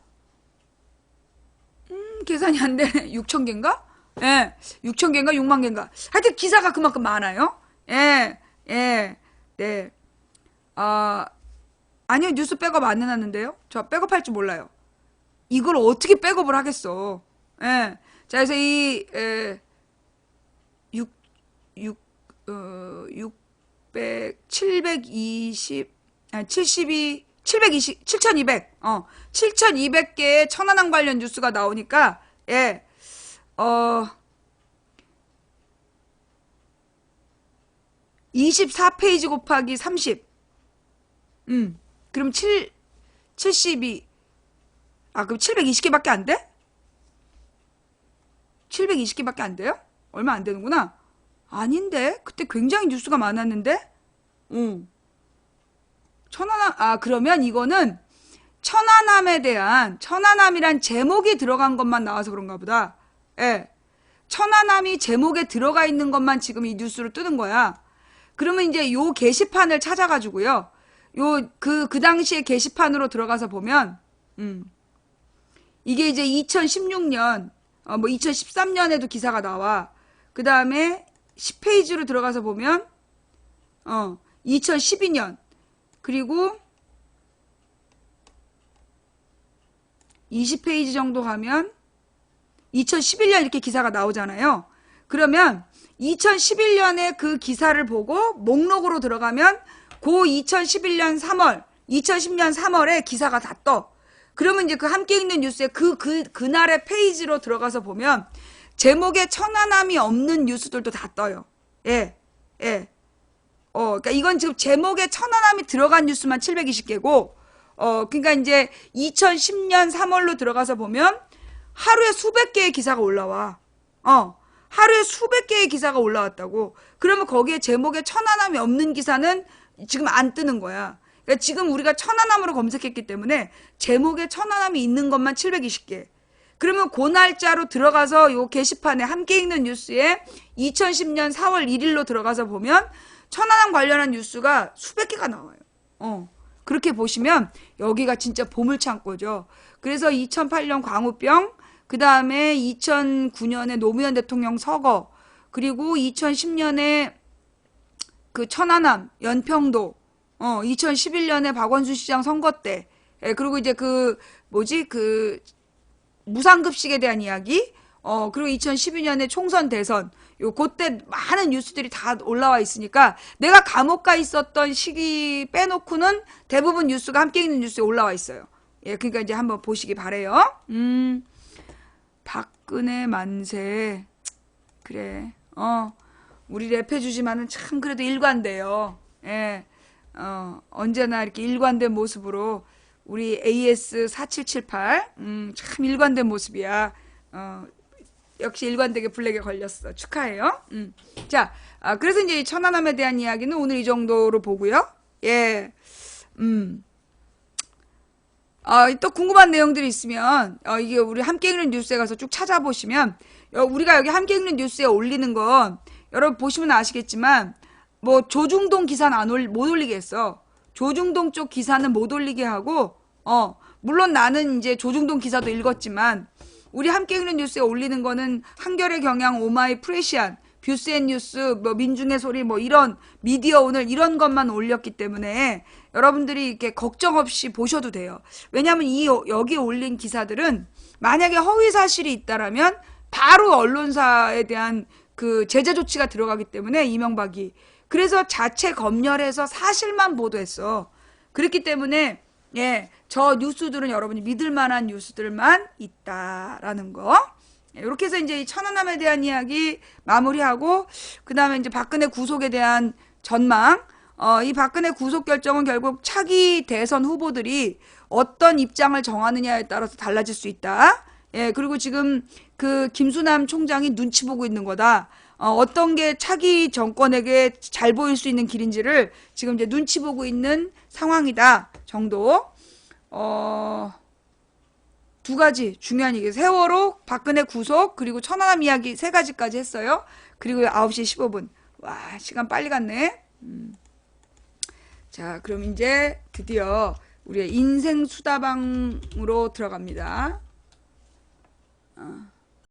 계산이 안 되네. 6,000개인가? 예, 6,000개인가 6만 개인가. 하여튼 기사가 그만큼 많아요. 예, 네. 아니요, 뉴스 백업 안 해놨는데요. 저 백업할 줄 몰라요. 이걸 어떻게 백업을 하겠어. 예. 자, 그래서 7,200개의 천안함 관련 뉴스가 나오니까, 예, 24페이지 곱하기 30. 그럼 72. 그럼 720개밖에 안 돼? 720개밖에 안 돼요? 얼마 안 되는구나. 아닌데? 그때 굉장히 뉴스가 많았는데? 그러면 이거는 천안함이란 제목이 들어간 것만 나와서 그런가 보다. 예. 천안함이 제목에 들어가 있는 것만 지금 이 뉴스로 뜨는 거야. 그러면 이제 요 게시판을 찾아가지고요. 그 당시에 게시판으로 들어가서 보면, 이게 이제 2016년, 2013년에도 기사가 나와. 그 다음에 10페이지로 들어가서 보면, 2012년, 그리고 20페이지 정도 가면 2011년 이렇게 기사가 나오잖아요. 그러면 2011년에 그 기사를 보고 목록으로 들어가면 고 2011년 3월, 2010년 3월에 기사가 다 떠. 그러면 이제 그 함께 읽는 뉴스에 그날의 페이지로 들어가서 보면 제목에 천안함이 없는 뉴스들도 다 떠요. 예, 예. 그러니까 이건 지금 제목에 천안함이 들어간 뉴스만 720개고, 그러니까 이제 2010년 3월로 들어가서 보면 하루에 수백 개의 기사가 올라와. 하루에 수백 개의 기사가 올라왔다고. 그러면 거기에 제목에 천안함이 없는 기사는 지금 안 뜨는 거야. 그러니까 지금 우리가 천안함으로 검색했기 때문에 제목에 천안함이 있는 것만 720개. 그러면 그 날짜로 들어가서 요 게시판에 함께 읽는 뉴스에 2010년 4월 1일로 들어가서 보면 천안함 관련한 뉴스가 수백 개가 나와요. 그렇게 보시면 여기가 진짜 보물창고죠. 그래서 2008년 광우병, 그 다음에 2009년에 노무현 대통령 서거, 그리고 2010년에 그 천안함, 연평도, 2011년에 박원순 시장 선거 때, 그리고 이제 무상급식에 대한 이야기, 그리고 2012년에 총선 대선, 그때 많은 뉴스들이 다 올라와 있으니까 내가 감옥 가 있었던 시기 빼놓고는 대부분 뉴스가 함께 있는 뉴스에 올라와 있어요. 예, 그러니까 이제 한번 보시기 바래요. 박근혜 만세. 그래. 우리 랩해주지만은 참 그래도 일관돼요. 예. 언제나 이렇게 일관된 모습으로 우리 AS4778 참 일관된 모습이야. 역시 일관되게 블랙에 걸렸어. 축하해요. 자, 그래서 이제 천안함에 대한 이야기는 오늘 이 정도로 보고요. 예. 또 궁금한 내용들이 있으면 이게 우리 함께 읽는 뉴스에 가서 쭉 찾아보시면 우리가 여기 함께 읽는 뉴스에 올리는 건 여러분 보시면 아시겠지만 뭐 조중동 기사는 못 올리게 했어. 조중동 쪽 기사는 못 올리게 하고 물론 나는 이제 조중동 기사도 읽었지만 우리 함께 읽는 뉴스에 올리는 거는 한겨레 경향 오마이 프레시안 뷰스앤뉴스 뭐 민중의 소리 뭐 이런 미디어 오늘 이런 것만 올렸기 때문에 여러분들이 이렇게 걱정 없이 보셔도 돼요. 왜냐하면 여기 올린 기사들은 만약에 허위 사실이 있다라면 바로 언론사에 대한 그 제재 조치가 들어가기 때문에 이명박이 그래서 자체 검열해서 사실만 보도했어. 그렇기 때문에 예, 저 뉴스들은 여러분이 믿을 만한 뉴스들만 있다라는 거. 이렇게 해서 이제 이 천안함에 대한 이야기 마무리하고 그 다음에 이제 박근혜 구속에 대한 전망. 이 박근혜 구속 결정은 결국 차기 대선 후보들이 어떤 입장을 정하느냐에 따라서 달라질 수 있다. 예, 그리고 지금 그 김수남 총장이 눈치 보고 있는 거다. 어떤 게 차기 정권에게 잘 보일 수 있는 길인지를 지금 이제 눈치 보고 있는 상황이다 정도. 두 가지 중요한 얘기. 세월호, 박근혜 구속, 그리고 천안함 이야기 세 가지까지 했어요. 그리고 9시 15분. 와, 시간 빨리 갔네. 자, 그럼 이제 드디어 우리의 인생 수다방으로 들어갑니다.